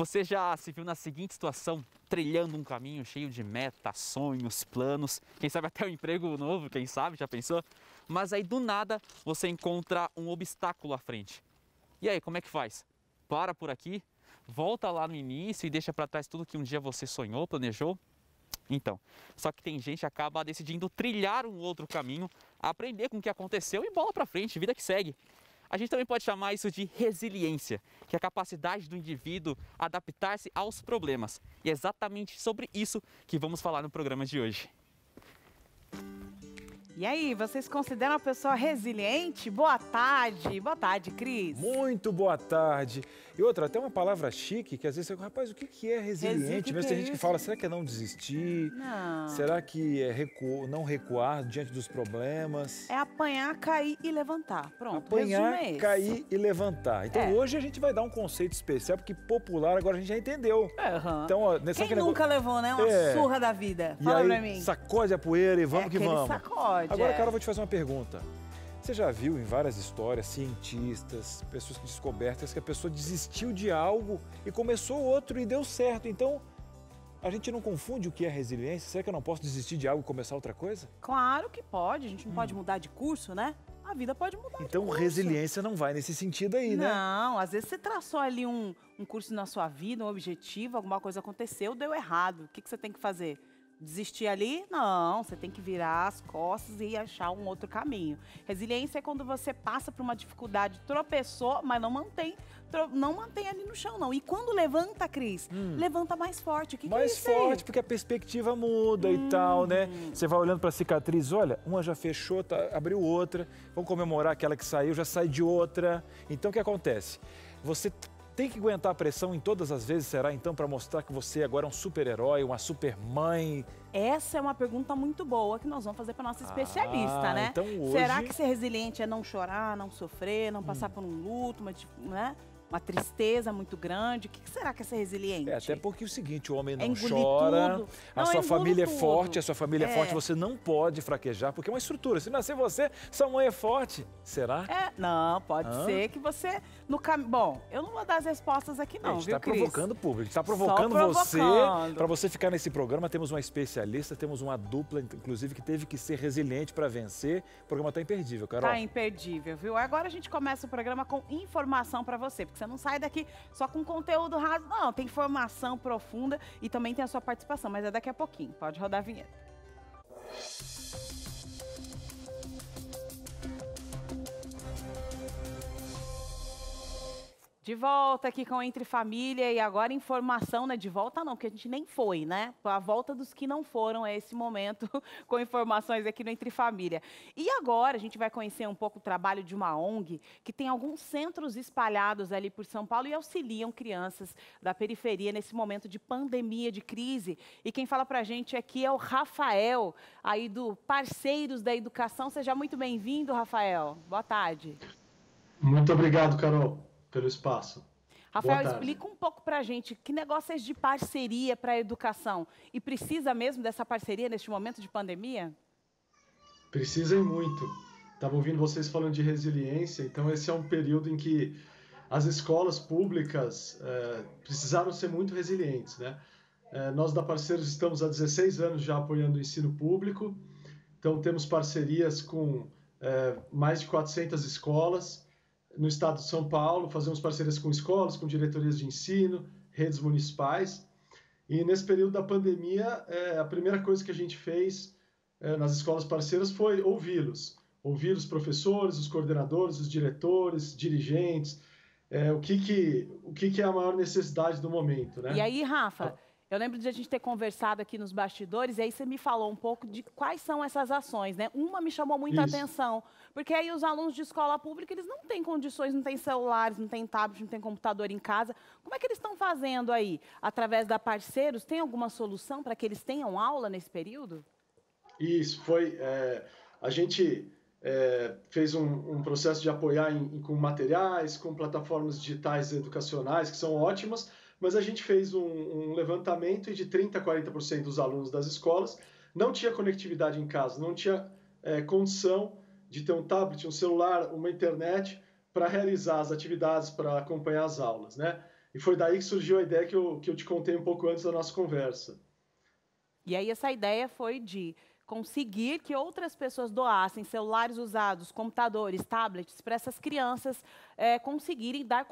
Você já se viu na seguinte situação, trilhando um caminho cheio de metas, sonhos, planos, quem sabe até um emprego novo, quem sabe, já pensou? Mas aí do nada você encontra um obstáculo à frente. E aí, como é que faz? Para por aqui, volta lá no início e deixa para trás tudo que um dia você sonhou, planejou? Então, só que tem gente que acaba decidindo trilhar um outro caminho, aprender com o que aconteceu e bola para frente, vida que segue. A gente também pode chamar isso de resiliência, que é a capacidade do indivíduo adaptar-se aos problemas. E é exatamente sobre isso que vamos falar no programa de hoje. E aí, vocês consideram a pessoa resiliente? Boa tarde, Cris. Muito boa tarde. E outra, até uma palavra chique, que às vezes você fala, rapaz, o que é resiliente? Mas tem gente que fala, será que é não desistir? Não. Será que é não recuar diante dos problemas? É apanhar, cair e levantar. Pronto, apanhar, resumo é esse. cair e levantar. Então hoje a gente vai dar um conceito especial, porque popular agora a gente já entendeu. Uhum. Então, ó, quem nunca levou, né? Uma surra da vida. Fala pra mim. Sacode a poeira e vamos que vamos. Sacode. Agora, Carol, eu vou te fazer uma pergunta. Você já viu em várias histórias, cientistas, pessoas que descobertas, que a pessoa desistiu de algo e começou outro e deu certo. Então, a gente não confunde o que é resiliência? Será que eu não posso desistir de algo e começar outra coisa? Claro que pode. A gente não pode mudar de curso, né? A vida pode mudar de Então, curso. resiliência não vai nesse sentido aí, né? Não, às vezes você traçou ali um curso na sua vida, um objetivo, alguma coisa aconteceu, deu errado. O que você tem que fazer? Desistir ali? Não, você tem que virar as costas e achar um outro caminho. Resiliência é quando você passa por uma dificuldade, tropeçou, mas não mantém ali no chão, não. E quando levanta, Cris, levanta mais forte. Que mais é isso forte, aí? porque a perspectiva muda e tal, né? Você vai olhando para a cicatriz, olha, uma já fechou, abriu outra, vamos comemorar aquela que saiu, já sai de outra. Então, o que acontece? Você tem que aguentar a pressão em todas as vezes, será então, para mostrar que você agora é um super-herói, uma super-mãe? Essa é uma pergunta muito boa que nós vamos fazer para nossa especialista, né? Então hoje... Será que ser resiliente é não chorar, não sofrer, não passar por um luto, né? Uma tristeza muito grande? O que será que é ser resiliente? Até porque é o seguinte, o homem não engolir chora, tudo. a sua família é forte, a sua família é forte, você não pode fraquejar, porque é uma estrutura. Se nascer você, sua mãe é forte. Será? Não, pode ser que você... Bom, eu não vou dar as respostas aqui não, a gente viu, está Cris? provocando o público, está provocando você. Para você ficar nesse programa, temos uma especialista, temos uma dupla, inclusive, que teve que ser resiliente para vencer. O programa está imperdível, Carol. Tá imperdível, viu? Agora a gente começa o programa com informação para você, porque você não sai daqui só com conteúdo raso, não. Tem informação profunda e também tem a sua participação, mas é daqui a pouquinho. Pode rodar a vinheta. De volta aqui com Entre Família e agora informação, né? De volta não, porque a gente nem foi, né? A volta dos que não foram é esse momento com informações aqui no Entre Família. E agora a gente vai conhecer um pouco o trabalho de uma ONG que tem alguns centros espalhados ali por São Paulo e auxiliam crianças da periferia nesse momento de pandemia, de crise. E quem fala pra gente aqui é o Rafael, aí do Parceiros da Educação. Seja muito bem-vindo, Rafael. Boa tarde. Muito obrigado, Carol, pelo espaço. Rafael, explica um pouco para a gente que negócio é esse de parceria para a educação. E precisa mesmo dessa parceria neste momento de pandemia? Precisa e muito. Estava ouvindo vocês falando de resiliência, então esse é um período em que as escolas públicas precisaram ser muito resilientes, né? Nós da Parceiros estamos há 16 anos já apoiando o ensino público, então temos parcerias com mais de 400 escolas, no estado de São Paulo, fazemos parcerias com escolas, com diretorias de ensino, redes municipais. E nesse período da pandemia, a primeira coisa que a gente fez nas escolas parceiras foi ouvi-los. Ouvir os professores, os coordenadores, os diretores, dirigentes, o que é a maior necessidade do momento, né? E aí, Rafa, eu lembro de a gente ter conversado aqui nos bastidores, e aí você me falou um pouco de quais são essas ações, né? Uma me chamou muita atenção, porque aí os alunos de escola pública, eles não têm condições, não têm celulares, não têm tablet, não têm computador em casa. Como é que eles estão fazendo aí? Através da Parceiros, tem alguma solução para que eles tenham aula nesse período? Isso, a gente fez um processo de apoiar com materiais, com plataformas digitais educacionais, que são ótimas, mas a gente fez um levantamento e de 30% a 40% dos alunos das escolas não tinha conectividade em casa, não tinha condição de ter um tablet, um celular, uma internet para realizar as atividades, para acompanhar as aulas, né? E foi daí que surgiu a ideia que eu te contei um pouco antes da nossa conversa. E aí essa ideia foi de conseguir que outras pessoas doassem celulares usados, computadores, tablets, para essas crianças conseguirem dar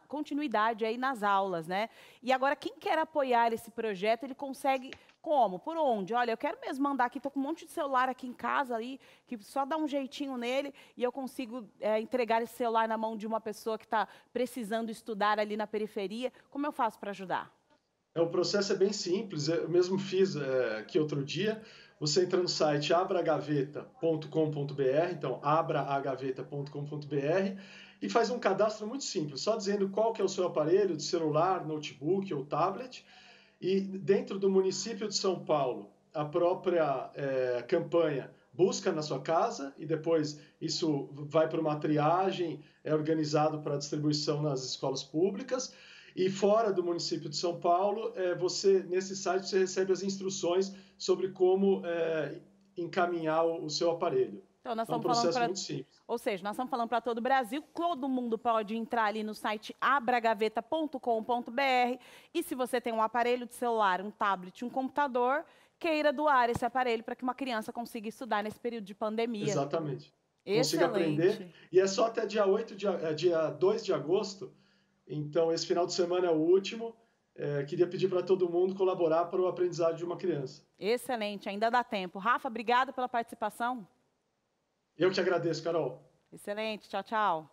continuidade aí nas aulas, né? E agora, quem quer apoiar esse projeto, ele consegue como? Por onde? Olha, eu quero mesmo mandar aqui, estou com um monte de celular aqui em casa, ali, que só dá um jeitinho nele e eu consigo entregar esse celular na mão de uma pessoa que está precisando estudar ali na periferia. Como eu faço para ajudar? O processo é bem simples, eu mesmo fiz aqui outro dia. Você entra no site abragaveta.com.br, então abragaveta.com.br, e faz um cadastro muito simples, só dizendo qual que é o seu aparelho de celular, notebook ou tablet. E dentro do município de São Paulo, a própria campanha busca na sua casa e depois isso vai para uma triagem, é organizado para distribuição nas escolas públicas. E fora do município de São Paulo, nesse site você recebe as instruções sobre como encaminhar o seu aparelho. Então, nós é um estamos processo muito simples. Ou seja, nós estamos falando para todo o Brasil, todo mundo pode entrar ali no site abragaveta.com.br e se você tem um aparelho de celular, um tablet, um computador, queira doar esse aparelho para que uma criança consiga estudar nesse período de pandemia. Exatamente. Excelente. Consiga aprender. E é só até dia 2 de agosto. Então, esse final de semana é o último. Queria pedir para todo mundo colaborar para o aprendizado de uma criança. Excelente, ainda dá tempo. Rafa, obrigado pela participação. Eu que agradeço, Carol. Excelente, tchau, tchau.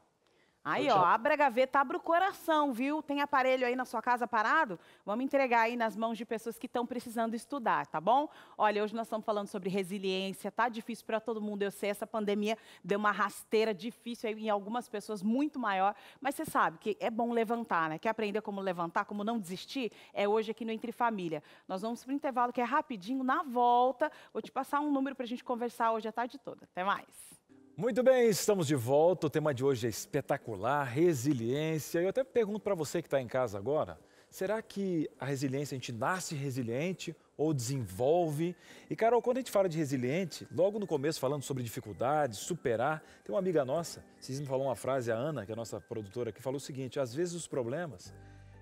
Aí, Tchau, tchau. ó, abre a gaveta, abre o coração, viu? Tem aparelho aí na sua casa parado? Vamos entregar aí nas mãos de pessoas que estão precisando estudar, tá bom? Olha, hoje nós estamos falando sobre resiliência, tá difícil para todo mundo, eu sei, essa pandemia deu uma rasteira difícil aí em algumas pessoas, muito maior, mas você sabe que é bom levantar, né? Quer aprender como levantar, como não desistir? É hoje aqui no Entre Família. Nós vamos para o intervalo que é rapidinho, na volta, vou te passar um número para a gente conversar hoje a tarde toda. Até mais. Muito bem, estamos de volta. O tema de hoje é espetacular, resiliência. Eu até pergunto para você que está em casa agora, será que a resiliência, a gente nasce resiliente ou desenvolve? E, Carol, quando a gente fala de resiliente, logo no começo falando sobre dificuldades, superar, tem uma amiga nossa, vocês me falou uma frase, a Ana, que é a nossa produtora, que falou o seguinte, às vezes os problemas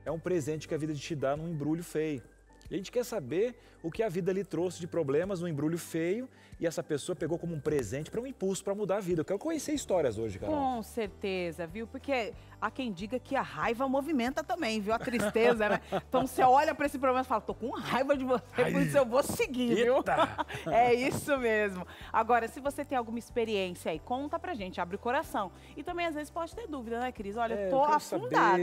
é um presente que a vida te dá num embrulho feio. E a gente quer saber o que a vida lhe trouxe de problemas, um embrulho feio, e essa pessoa pegou como um presente para um impulso para mudar a vida. Eu quero conhecer histórias hoje, Carol. Com certeza, viu? Porque há quem diga que a raiva movimenta também, viu? A tristeza, né? Então você olha para esse problema e fala, tô com raiva de você, por isso eu vou seguir, viu? É isso mesmo. Agora, se você tem alguma experiência aí, conta pra gente, abre o coração. E também, às vezes, pode ter dúvida, né, Cris? Olha, eu tô afundado.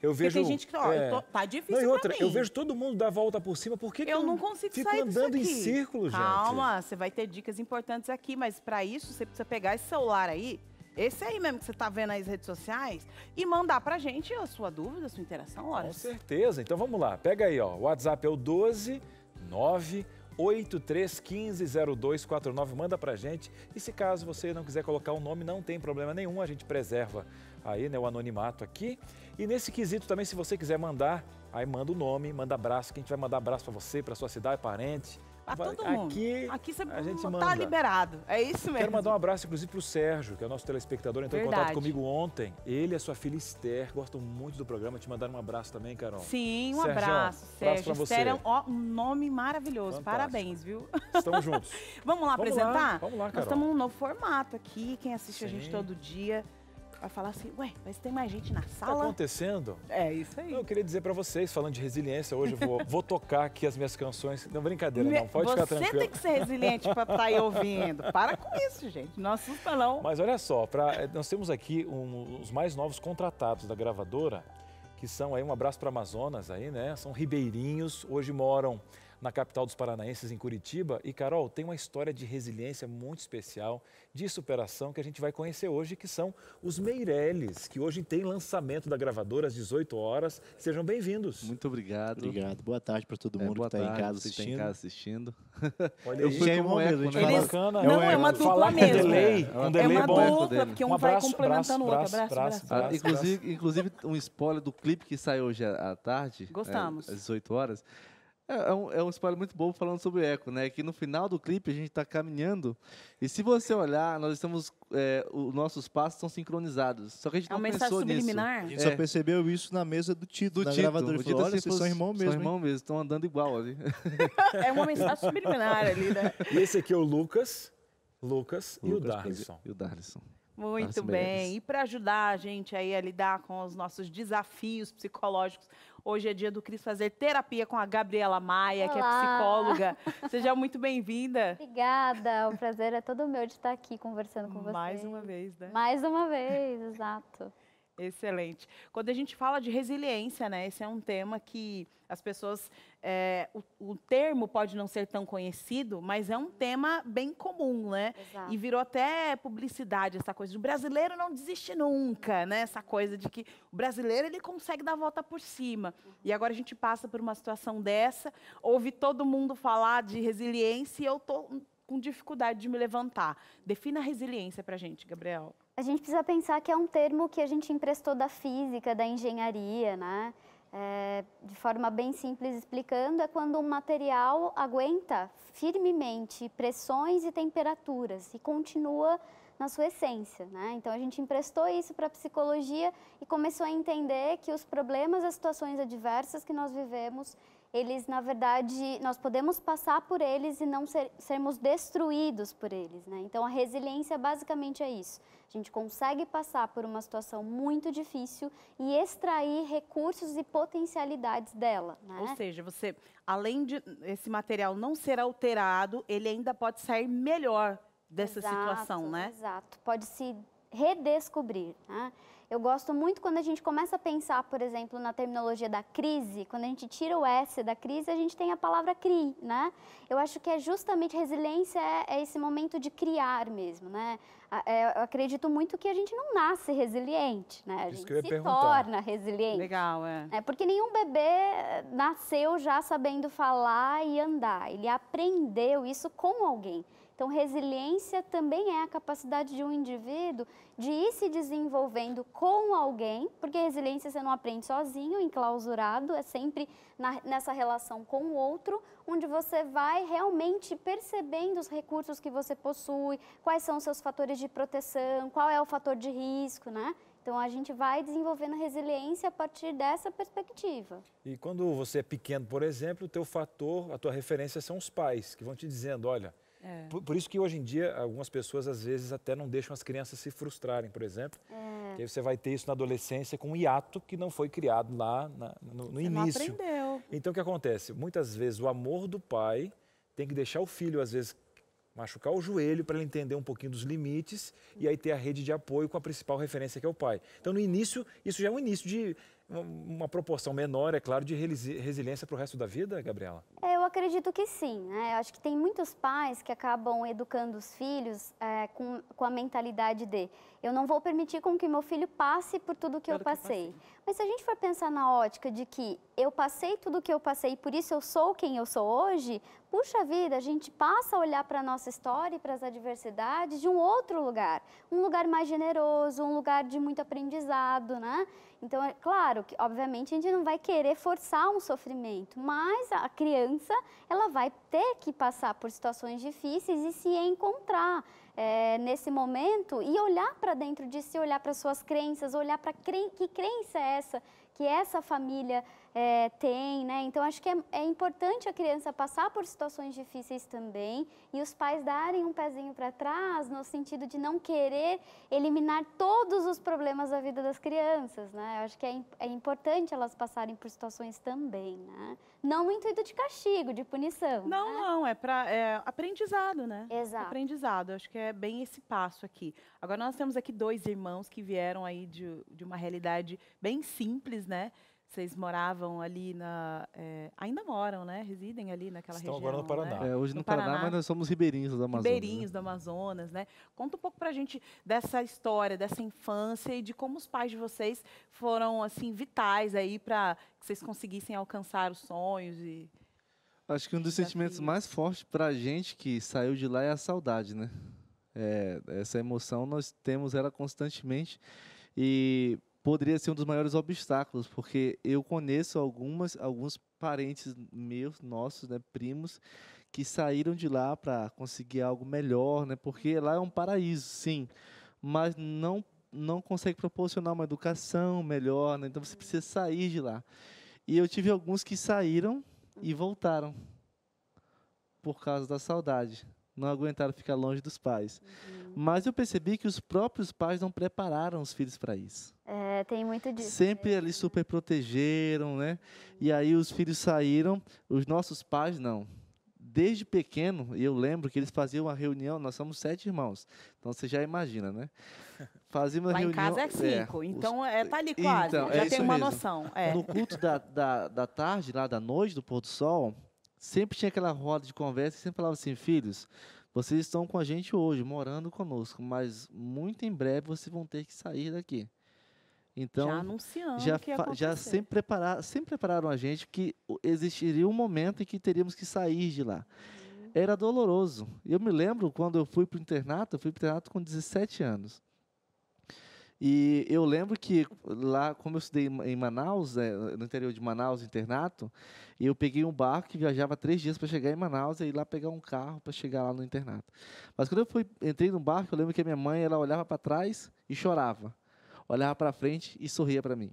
Eu vejo, tem gente que, tá difícil. Não, e outra, pra mim. eu vejo todo mundo dar a volta por cima, por que eu não consigo fico sair andando disso em aqui. círculo, gente? Calma, você vai ter dicas importantes aqui, mas para isso você precisa pegar esse celular aí, esse aí mesmo que você está vendo nas redes sociais, e mandar pra gente a sua dúvida, a sua interação, olha. Com certeza. Então vamos lá, pega aí, ó. O WhatsApp é o 12 983150249, manda pra gente. E se caso você não quiser colocar o nome, não tem problema nenhum, a gente preserva aí, né, o anonimato aqui. E nesse quesito também, se você quiser mandar, aí manda o nome, manda abraço, que a gente vai mandar abraço pra você, pra sua cidade, parente. Pra todo mundo. Aqui você a gente tá manda. liberado, é isso mesmo. Quero mandar um abraço, inclusive, pro Sérgio, que é o nosso telespectador, entrou em contato comigo ontem. Ele e a sua filha Esther gostam muito do programa. Te mandaram um abraço também, Carol. Sim, um Sérgio, abraço, Sérgio. Abraço pra você. Esther é um nome maravilhoso. Fantástico. Parabéns, viu? Estamos juntos. Vamos lá apresentar? Vamos lá, Carol. Nós estamos num novo formato aqui. Quem assiste a gente Sim. todo dia vai falar assim, ué, mas tem mais gente na sala? Tá acontecendo? É isso aí. Eu queria dizer pra vocês, falando de resiliência, hoje eu vou tocar aqui as minhas canções. Não, brincadeira, não. Pode ficar tranquilo. Você tem que ser resiliente para estar aí ouvindo. Para com isso, gente. Não assusta, não. Mas olha só, nós temos aqui os mais novos contratados da gravadora, que são aí, um abraço para Amazonas aí, né? São ribeirinhos, hoje moram na capital dos paranaenses, em Curitiba. E, Carol, tem uma história de resiliência muito especial, de superação, que a gente vai conhecer hoje, que são os Meirelles, que hoje tem lançamento da gravadora às 18 horas. Sejam bem-vindos. Muito obrigado. Obrigado. Boa tarde para todo mundo que está em casa assistindo. Olha Eu aí. fui como eco, né? Bacana. Não, é uma dupla Falar mesmo. com delay, É uma delay uma bom. dupla, porque um vai complementando o outro. Abraço. Inclusive, um spoiler do clipe que sai hoje à tarde. Gostamos. Às 18 horas. É um spoiler muito bom falando sobre eco, né? Que no final do clipe a gente está caminhando e se você olhar, nós estamos, os nossos passos estão sincronizados. Só que a gente não pensou nisso. Subliminar? A gente só percebeu isso na mesa do Tito, na gravadora. Ele falou, olha, vocês são irmãos mesmo. São irmãos mesmo, estão andando igual ali. É uma mensagem subliminar ali, né? E esse aqui é o Lucas e o Darlison. Muito bem. E para ajudar a gente aí a lidar com os nossos desafios psicológicos, hoje é dia do Cris fazer terapia com a Gabriela Maia, que é psicóloga. Seja muito bem-vinda. Obrigada. O prazer é todo meu de estar aqui conversando com vocês. Mais uma vez, né? Mais uma vez, exato. Excelente. Quando a gente fala de resiliência, né, esse é um tema que as pessoas, o termo pode não ser tão conhecido, mas é um tema bem comum, né? Exato. E virou até publicidade essa coisa de o brasileiro não desiste nunca, né? Essa coisa de que o brasileiro ele consegue dar a volta por cima. E agora a gente passa por uma situação dessa, ouve todo mundo falar de resiliência e eu tô com dificuldade de me levantar. Defina a resiliência pra gente, Gabriel. A gente precisa pensar que é um termo que a gente emprestou da física, da engenharia, né? De forma bem simples explicando, é quando um material aguenta firmemente pressões e temperaturas e continua na sua essência, né? Então a gente emprestou isso para a psicologia e começou a entender que os problemas, as situações adversas que nós vivemos, eles, na verdade, nós podemos passar por eles e não sermos destruídos por eles, né? Então, a resiliência basicamente é isso. A gente consegue passar por uma situação muito difícil e extrair recursos e potencialidades dela, né? Ou seja, você, além de esse material não ser alterado, ele ainda pode sair melhor dessa situação, né? Exato. Pode se redescobrir, né? Eu gosto muito quando a gente começa a pensar, por exemplo, na terminologia da crise, quando a gente tira o S da crise, a gente tem a palavra CRI, né? Eu acho que é justamente resiliência é esse momento de criar mesmo, né? Eu acredito muito que a gente não nasce resiliente, né? A gente se torna resiliente. Legal, Porque nenhum bebê nasceu já sabendo falar e andar, ele aprendeu isso com alguém. Então, resiliência também é a capacidade de um indivíduo de ir se desenvolvendo com alguém, porque resiliência você não aprende sozinho, enclausurado, é sempre nessa relação com o outro, onde você vai realmente percebendo os recursos que você possui, quais são os seus fatores de proteção, qual é o fator de risco, né? Então, a gente vai desenvolvendo resiliência a partir dessa perspectiva. E quando você é pequeno, por exemplo, o teu fator, a tua referência são os pais, que vão te dizendo, olha... Por isso que hoje em dia algumas pessoas às vezes até não deixam as crianças se frustrarem, por exemplo. Que aí você vai ter isso na adolescência com um hiato que não foi criado lá no início. Não aprendeu. Então o que acontece? Muitas vezes o amor do pai tem que deixar o filho às vezes machucar o joelho para ele entender um pouquinho dos limites e aí ter a rede de apoio com a principal referência que é o pai. Então no início, isso já é um início de uma proporção menor, é claro, de resiliência para o resto da vida, Gabriela? Eu acredito que sim, né? Eu acho que tem muitos pais que acabam educando os filhos com a mentalidade de eu não vou permitir com que meu filho passe por tudo que eu passei. Mas se a gente for pensar na ótica de que eu passei tudo o que eu passei e por isso eu sou quem eu sou hoje, puxa vida, a gente passa a olhar para a nossa história e para as adversidades de um outro lugar. Um lugar mais generoso, um lugar de muito aprendizado, né? Então, é claro que, obviamente, a gente não vai querer forçar um sofrimento, mas a criança, ela vai ter que passar por situações difíceis e se encontrar nesse momento e olhar para dentro de si, olhar para suas crenças, olhar para que crença é essa que essa família tem, né? Então, acho que é importante a criança passar por situações difíceis também e os pais darem um pezinho para trás no sentido de não querer eliminar todos os problemas da vida das crianças, né? Eu acho que é importante elas passarem por situações também, né? Não no intuito de castigo, de punição. Não, é para aprendizado, né? Exato. Aprendizado, acho que é bem esse passo aqui. Agora, nós temos aqui 2 irmãos que vieram aí de uma realidade bem simples, né? Vocês moravam ali ainda moram, né? Residem ali naquela região. Estão agora no Paraná. Né? Hoje no Paraná, mas nós somos ribeirinhos do Amazonas. Ribeirinhos do Amazonas, né? Conta um pouco pra gente dessa história, dessa infância e de como os pais de vocês foram, assim, vitais aí para que vocês conseguissem alcançar os sonhos e... Acho que um dos sentimentos mais fortes pra gente que saiu de lá é a saudade, né? Essa emoção nós temos ela constantemente e poderia ser um dos maiores obstáculos, porque eu conheço alguns parentes meus, nossos, né, primos, que saíram de lá para conseguir algo melhor, né, porque lá é um paraíso, sim, mas não consegue proporcionar uma educação melhor, né, então você precisa sair de lá. E eu tive alguns que saíram e voltaram por causa da saudade. Não aguentaram ficar longe dos pais. Mas eu percebi que os próprios pais não prepararam os filhos para isso. É, tem muito disso. Sempre ali super protegeram, né? E aí os filhos saíram, os nossos pais não. Desde pequeno, eu lembro que eles faziam uma reunião, nós somos 7 irmãos, então você já imagina, né? Fazia uma Lá reunião... em casa é 5, então tá ali quase, Então, já é tem isso uma mesmo. noção. No culto da tarde, lá da noite, do pôr do sol, sempre tinha aquela roda de conversa e sempre falava assim, filhos, vocês estão com a gente hoje, morando conosco, mas muito em breve vocês vão ter que sair daqui. Então, Já anunciando já, o que ia já acontecer. sempre prepararam a gente que existiria um momento em que teríamos que sair de lá. Era doloroso. Eu me lembro quando eu fui para o internato, com 17 anos. E eu lembro que lá, como eu estudei em Manaus, no interior de Manaus, internato, eu peguei um barco que viajava 3 dias para chegar em Manaus e ir lá pegar um carro para chegar lá no internato. Mas quando entrei no barco, eu lembro que a minha mãe, ela olhava para trás e chorava. Olhava para frente e sorria para mim.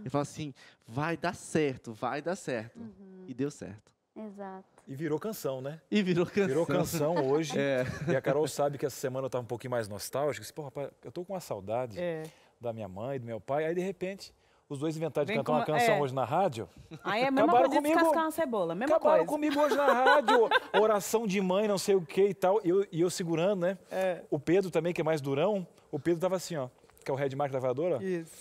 E falava assim, vai dar certo, vai dar certo. E deu certo. Exato. E virou canção, né? E virou canção. Virou canção hoje. E a Carol sabe que essa semana eu estava um pouquinho mais nostálgico. Disse, pô, rapaz, eu tô com uma saudade da minha mãe, do meu pai. Aí, de repente, os dois inventaram de cantar uma canção hoje na rádio. Aí é a mesma coisa de descascar uma cebola, mesma Acabaram coisa. comigo hoje na rádio. Oração de mãe, não sei o que e tal. E eu segurando, né? O Pedro também, que é mais durão. O Pedro tava assim, ó. Que é o head mark da gravadora. Isso.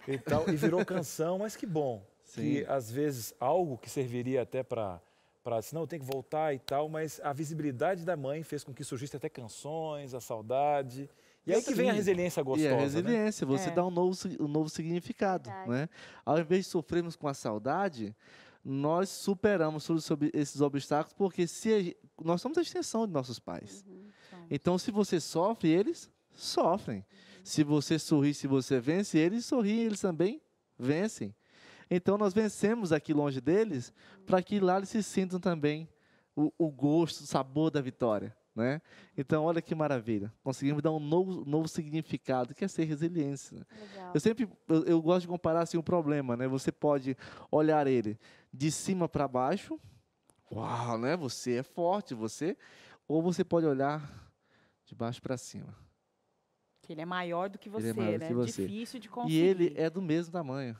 E tal. E virou canção, mas que bom. Sim. Que, às vezes, algo que serviria até para não, tem que voltar e tal, mas a visibilidade da mãe fez com que surgisse até canções, a saudade. E aí que vem a resiliência gostosa, E a resiliência, né? você dá um novo significado, né? Ao invés de sofrermos com a saudade, nós superamos sobre esses obstáculos, porque nós somos a extensão de nossos pais. Então, se você sofre, eles sofrem. Se você sorri, se você vence, eles sorriem, eles também vencem. Então, nós vencemos aqui longe deles, para que lá eles se sintam também o gosto, o sabor da vitória, né? Então, olha que maravilha. Conseguimos dar um novo significado, que é ser resiliência. Né? Eu gosto de comparar assim, um problema, né? Você pode olhar ele de cima para baixo, uau, né? Você é forte, ou você pode olhar de baixo para cima. Que ele é maior do que você, Ele é maior do né? que você. Difícil de conseguir. E ele é do mesmo tamanho.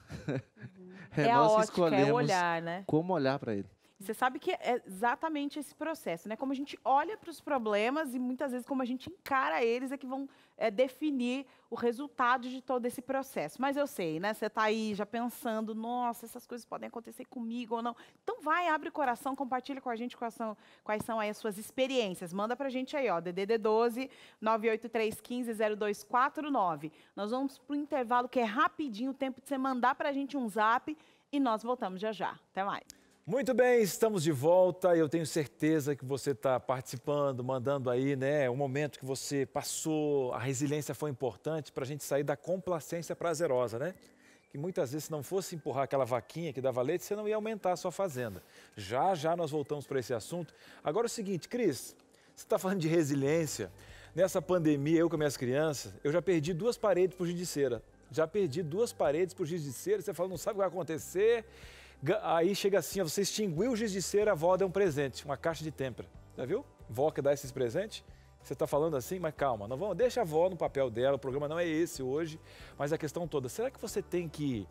É a nós que ótica, escolhemos é olhar, né? como olhar para ele. Você sabe que é exatamente esse processo, né? Como a gente olha para os problemas e muitas vezes como a gente encara eles é que vão definir o resultado de todo esse processo. Mas eu sei, né? Você está aí já pensando, nossa, essas coisas podem acontecer comigo ou não. Então vai, abre o coração, compartilha com a gente quais são aí as suas experiências. Manda para a gente aí, ó, DDD 12 983150249. Nós vamos para o intervalo que é rapidinho, o tempo de você mandar para a gente um zap e nós voltamos já já. Até mais. Muito bem, estamos de volta. Eu tenho certeza que você está participando, mandando aí, né? O momento que você passou, a resiliência foi importante para a gente sair da complacência prazerosa, né? Que muitas vezes, se não fosse empurrar aquela vaquinha que dava leite, você não ia aumentar a sua fazenda. Já nós voltamos para esse assunto. Agora é o seguinte, Cris, você está falando de resiliência. Nessa pandemia, eu com minhas crianças, eu já perdi 2 paredes por giz de cera. Já perdi 2 paredes por giz de cera. Você fala, não sabe o que vai acontecer. Aí chega assim, você extinguiu o giz de cera, a avó deu um presente, uma caixa de têmpera. Já viu? Vó que dá esses presentes. Você está falando assim, mas calma, não vamos, deixa a avó no papel dela, o programa não é esse hoje, mas a questão toda, será que você tem que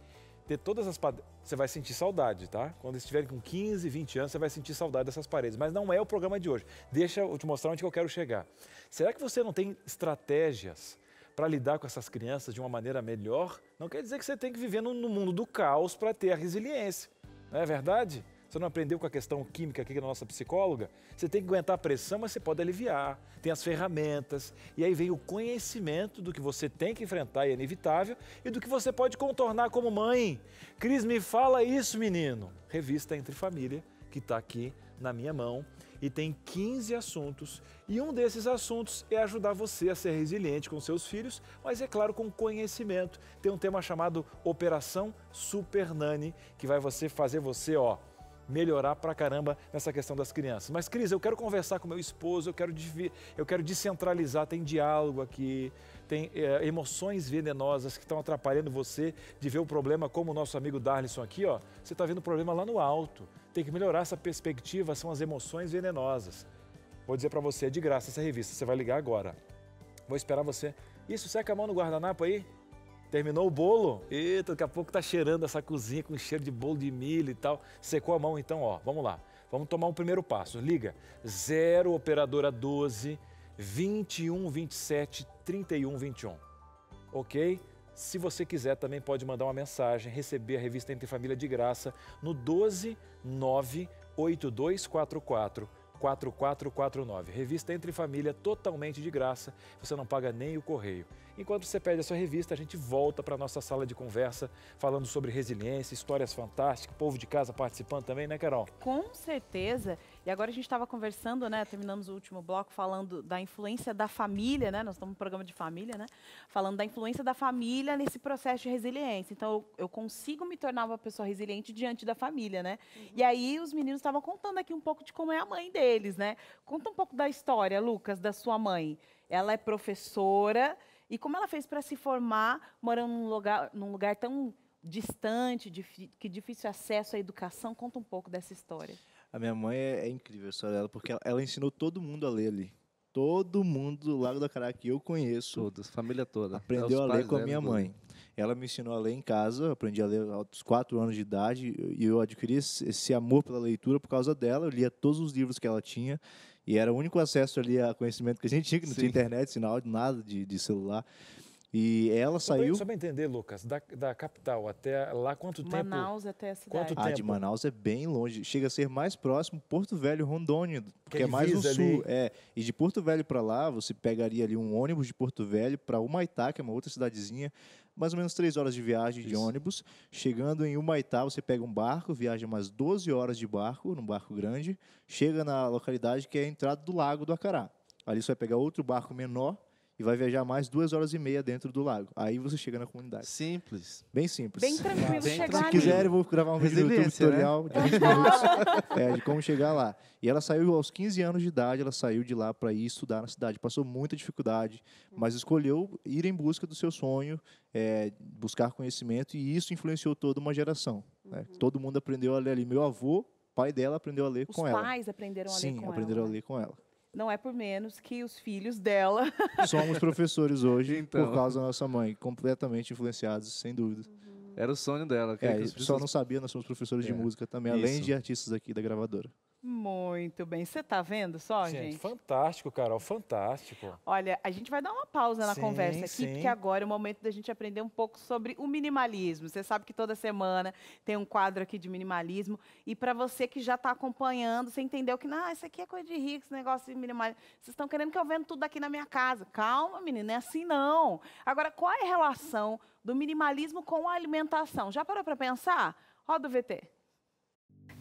ter todas as paredes? Você vai sentir saudade, tá? Quando estiverem com 15, 20 anos, você vai sentir saudade dessas paredes, mas não é o programa de hoje. Deixa eu te mostrar onde que eu quero chegar. Será que você não tem estratégias para lidar com essas crianças de uma maneira melhor? Não quer dizer que você tem que viver no mundo do caos para ter a resiliência. Não é verdade? Você não aprendeu com a questão química aqui da nossa psicóloga? Você tem que aguentar a pressão, mas você pode aliviar. Tem as ferramentas. E aí vem o conhecimento do que você tem que enfrentar e é inevitável e do que você pode contornar como mãe. Cris, me fala isso, menino. Revista Entre Família, que está aqui na minha mão. e tem 15 assuntos. E um desses assuntos é ajudar você a ser resiliente com seus filhos, mas é claro, com conhecimento. Tem um tema chamado Operação Super Nani, que vai fazer você, melhorar pra caramba nessa questão das crianças. Mas, Cris, eu quero conversar com meu esposo, eu quero descentralizar, tem diálogo aqui, tem emoções venenosas que estão atrapalhando você de ver o problema, como o nosso amigo Darlison aqui, você está vendo o problema lá no alto. Tem que melhorar essa perspectiva, são as emoções venenosas. Vou dizer para você, é de graça essa revista, você vai ligar agora. Vou esperar você. Isso, seca a mão no guardanapo aí. Terminou o bolo? Eita, daqui a pouco tá cheirando essa cozinha com cheiro de bolo de milho e tal. Secou a mão, então, vamos lá. Vamos tomar um primeiro passo. Liga 0 operadora 12 21 27 31 21. Ok? Se você quiser, também pode mandar uma mensagem, receber a revista Entre Família de graça no 12 9 8244 4449. Revista Entre Família totalmente de graça, você não paga nem o correio. Enquanto você pede a sua revista, a gente volta para a nossa sala de conversa, falando sobre resiliência, histórias fantásticas, povo de casa participando também, né, Carol? Com certeza. E agora a gente estava conversando, né, terminamos o último bloco falando da influência da família, né, nós estamos no programa de família, né, falando da influência da família nesse processo de resiliência. Então, eu consigo me tornar uma pessoa resiliente diante da família, né? E aí, os meninos estavam contando aqui um pouco de como é a mãe deles, né? Conta um pouco da história, Lucas, da sua mãe. Ela é professora. E como ela fez para se formar, morando num lugar tão distante, que difícil acesso à educação? Conta um pouco dessa história. A minha mãe é incrível a história dela, porque ela ensinou todo mundo a ler ali. Todo mundo do Lago do Acará que eu conheço, Todos, família toda. aprendeu a ler com a minha mãe. Ela me ensinou a ler em casa, eu aprendi a ler aos 4 anos de idade, e eu adquiri esse amor pela leitura por causa dela. Eu lia todos os livros que ela tinha, e era o único acesso ali a conhecimento que a gente tinha, que não tinha internet, sinal, nada de celular. E ela saiu... Só para entender, Lucas, da capital até lá, quanto tempo? Manaus até a cidade. Quanto tempo? de Manaus é bem longe. Chega a ser mais próximo Porto Velho, Rondônia, que é mais no divisa sul. E de Porto Velho para lá, você pegaria ali um ônibus de Porto Velho para Humaitá, que é uma outra cidadezinha, mais ou menos 3 horas de viagem de ônibus. Chegando em Humaitá, você pega um barco, viaja umas 12 horas de barco, num barco grande, chega na localidade que é a entrada do Lago do Acará. Ali você vai pegar outro barco menor e vai viajar mais 2 horas e meia dentro do lago. Aí você chega na comunidade. Simples. Bem simples. Bem tranquilo chegar Se ali. quiserem, eu vou gravar um vídeo no YouTube tutorial de 20 minutos de como chegar lá. E ela saiu aos 15 anos de idade, ela saiu de lá para ir estudar na cidade. Passou muita dificuldade, mas escolheu ir em busca do seu sonho, buscar conhecimento, e isso influenciou toda uma geração. Né? Todo mundo aprendeu a ler ali. Meu avô, pai dela, aprendeu a ler com ela. Os pais aprenderam a ler com ela. Sim, aprenderam a ler com ela. Não é por menos que os filhos dela... Somos professores hoje, por causa da nossa mãe, completamente influenciados, sem dúvida. Era o sonho dela. O pessoal não sabia, nós somos professores de música também, além de artistas aqui da gravadora. Muito bem. Você tá vendo só, gente? Fantástico, Carol, fantástico. Olha, a gente vai dar uma pausa na conversa aqui, sim. porque agora é o momento da gente aprender um pouco sobre o minimalismo. Você sabe que toda semana tem um quadro aqui de minimalismo. E para você que já está acompanhando, você entendeu que, isso aqui é coisa de rico, esse negócio de minimalismo. Vocês estão querendo que eu venda tudo aqui na minha casa. Calma, menina, não é assim não. Agora, qual é a relação do minimalismo com a alimentação? Já parou para pensar? Roda o VT.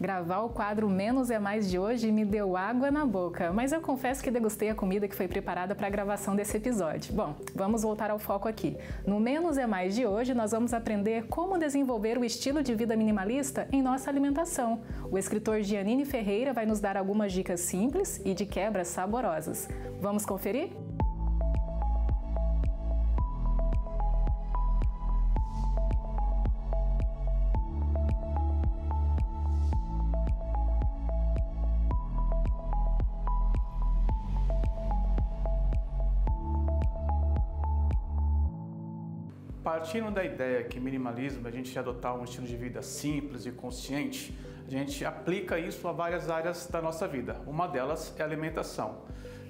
Gravar o quadro Menos é Mais de hoje me deu água na boca, mas eu confesso que degustei a comida que foi preparada para a gravação desse episódio. Bom, vamos voltar ao foco aqui. No Menos é Mais de hoje, nós vamos aprender como desenvolver o estilo de vida minimalista em nossa alimentação. O escritor Giannini Ferreira vai nos dar algumas dicas simples e de quebras saborosas. Vamos conferir? Partindo da ideia que minimalismo é a gente adotar um estilo de vida simples e consciente, a gente aplica isso a várias áreas da nossa vida. Uma delas é a alimentação.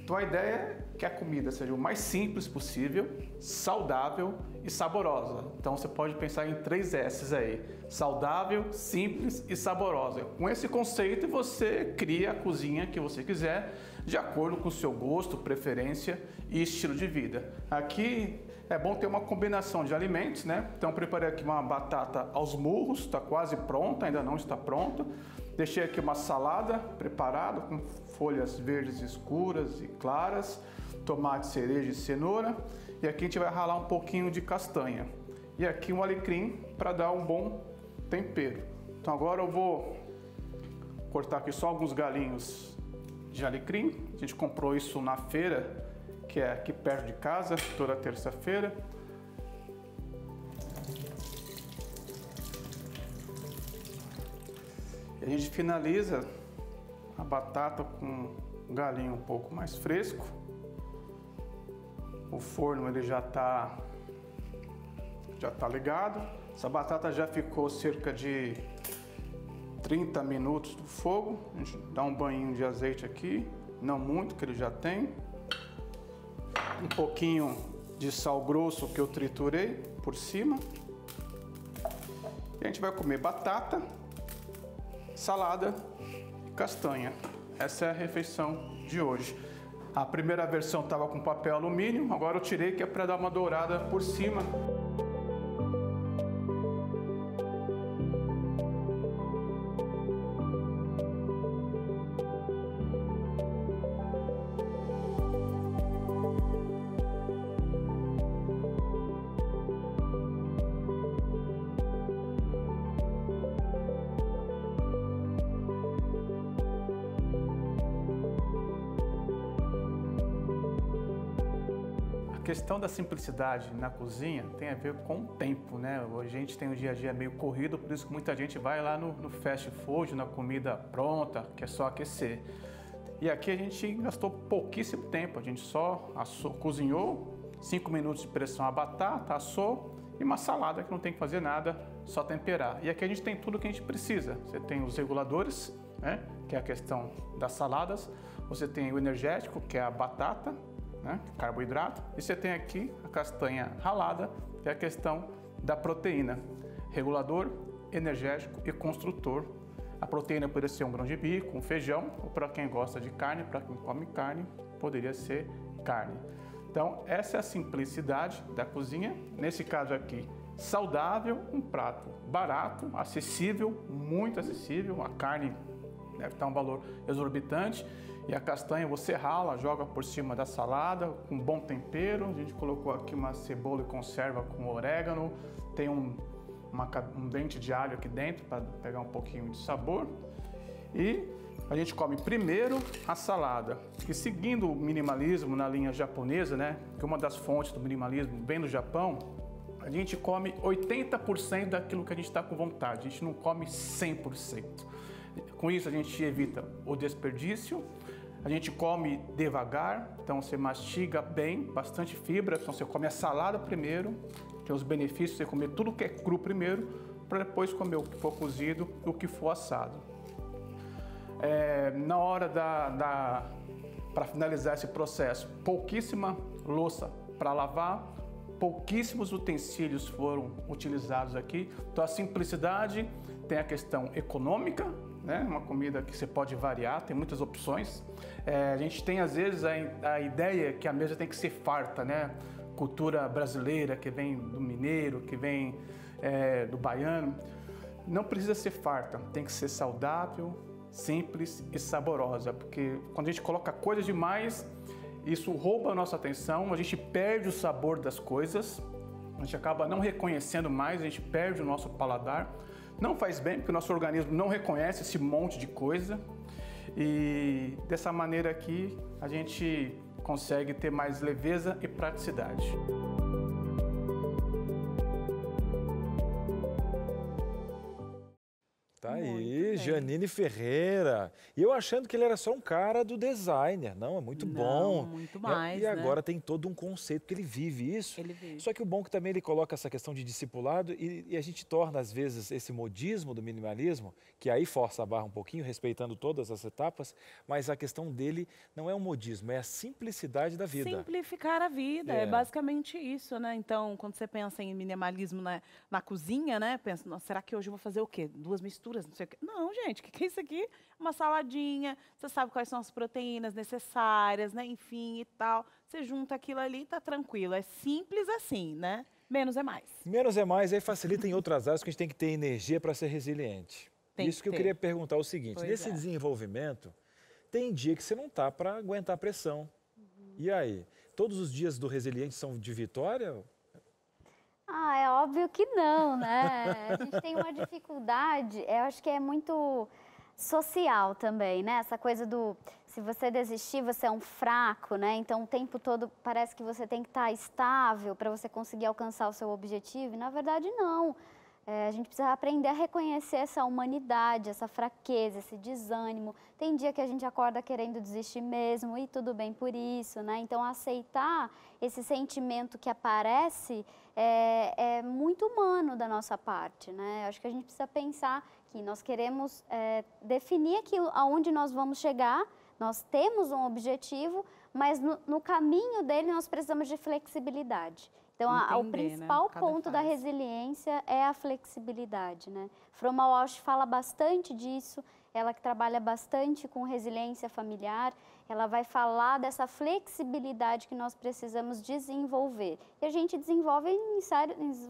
Então a ideia é que a comida seja o mais simples possível, saudável e saborosa. Então você pode pensar em 3 S's aí: saudável, simples e saborosa. Com esse conceito você cria a cozinha que você quiser, de acordo com o seu gosto, preferência e estilo de vida. Aqui É bom ter uma combinação de alimentos, né? Então preparei aqui uma batata aos murros, está quase pronta, ainda não está pronta. Deixei aqui uma salada preparada com folhas verdes escuras e claras, tomate, cereja e cenoura. E aqui a gente vai ralar um pouquinho de castanha. E aqui um alecrim para dar um bom tempero. Então agora eu vou cortar aqui só alguns galinhos de alecrim. A gente comprou isso na feira, que é aqui perto de casa, toda terça-feira. E a gente finaliza a batata com um galinho um pouco mais fresco. O forno ele já tá ligado. Essa batata já ficou cerca de 30 minutos no fogo. A gente dá um banhinho de azeite aqui, não muito, que ele já tem. Um pouquinho de sal grosso que eu triturei por cima. E a gente vai comer batata, salada e castanha. Essa é a refeição de hoje. A primeira versão estava com papel alumínio, agora eu tirei que é para dar uma dourada por cima. A questão da simplicidade na cozinha tem a ver com o tempo, né? Hoje a gente tem um dia a dia meio corrido, por isso que muita gente vai lá no fast food, na comida pronta, que é só aquecer. E aqui a gente gastou pouquíssimo tempo, a gente só cozinhou, 5 minutos de pressão a batata, assou e uma salada que não tem que fazer nada, só temperar. E aqui a gente tem tudo que a gente precisa. Você tem os reguladores, né? Que é a questão das saladas, você tem o energético, que é a batata, né, carboidrato, e você tem aqui a castanha ralada, que é a questão da proteína. Regulador, energético e construtor. A proteína poderia ser um grão de bico, um feijão, ou para quem gosta de carne, para quem come carne, poderia ser carne. Então, essa é a simplicidade da cozinha. Nesse caso aqui, saudável, um prato barato, acessível, muito acessível. A carne deve estar um valor exorbitante. E a castanha você rala, joga por cima da salada com bom tempero. A gente colocou aqui uma cebola e conserva com orégano. Tem um dente de alho aqui dentro para pegar um pouquinho de sabor. E a gente come primeiro a salada. E seguindo o minimalismo na linha japonesa, né? Que uma das fontes do minimalismo vem do Japão, a gente come 80% daquilo que a gente está com vontade. A gente não come 100%. Com isso a gente evita o desperdício. A gente come devagar, então você mastiga bem, bastante fibra, então você come a salada primeiro, tem os benefícios de você comer tudo que é cru primeiro, para depois comer o que for cozido e o que for assado. Na hora para finalizar esse processo, pouquíssima louça para lavar, pouquíssimos utensílios foram utilizados aqui, então a simplicidade tem a questão econômica, né? Uma comida que você pode variar, tem muitas opções. A gente tem às vezes a ideia que a mesa tem que ser farta, né? Cultura brasileira que vem do mineiro, que vem do baiano. Não precisa ser farta, tem que ser saudável, simples e saborosa, porque quando a gente coloca coisas demais, isso rouba a nossa atenção, a gente perde o sabor das coisas, a gente acaba não reconhecendo mais, a gente perde o nosso paladar. Não faz bem, porque o nosso organismo não reconhece esse monte de coisa. E dessa maneira aqui, a gente consegue ter mais leveza e praticidade. Tá aí, Janine Ferreira. E eu achando que ele era só um cara do designer. Não, é muito bom. Muito mais, E agora tem todo um conceito, que ele vive isso. Ele vive. Só que o bom é que também ele coloca essa questão de discipulado e a gente torna, às vezes, esse modismo do minimalismo, que aí força a barra um pouquinho, respeitando todas as etapas, mas a questão dele não é um modismo, é a simplicidade da vida. Simplificar a vida, é basicamente isso, né? Então, quando você pensa em minimalismo na cozinha, né? Pensa, nossa, será que hoje eu vou fazer o quê? 2 misturas verduras, não sei o quê. Não, gente, o que é isso aqui? Uma saladinha, você sabe quais são as proteínas necessárias, né? Enfim, e tal. Você junta aquilo ali e tá tranquilo. É simples assim, né? Menos é mais. Menos é mais, aí facilita em outras áreas que a gente tem que ter energia para ser resiliente. Isso que eu queria perguntar o seguinte, nesse desenvolvimento, tem dia que você não tá para aguentar a pressão. E aí? Todos os dias do resiliente são de vitória? Ah, é óbvio que não, né? A gente tem uma dificuldade, eu acho que é muito social também, né? Essa coisa do, se você desistir, você é um fraco, né? Então, o tempo todo parece que você tem que estar estável para você conseguir alcançar o seu objetivo, e na verdade não. A gente precisa aprender a reconhecer essa humanidade, essa fraqueza, esse desânimo. Tem dia que a gente acorda querendo desistir mesmo e tudo bem por isso, né? Então, aceitar esse sentimento que aparece é muito humano da nossa parte, né? Acho que a gente precisa pensar que nós queremos definir aquilo aonde nós vamos chegar, nós temos um objetivo, mas no caminho dele nós precisamos de flexibilidade. Então, o principal ponto da resiliência é a flexibilidade, né? Froma Walsh fala bastante disso, ela que trabalha bastante com resiliência familiar, ela vai falar dessa flexibilidade que nós precisamos desenvolver. E a gente desenvolve em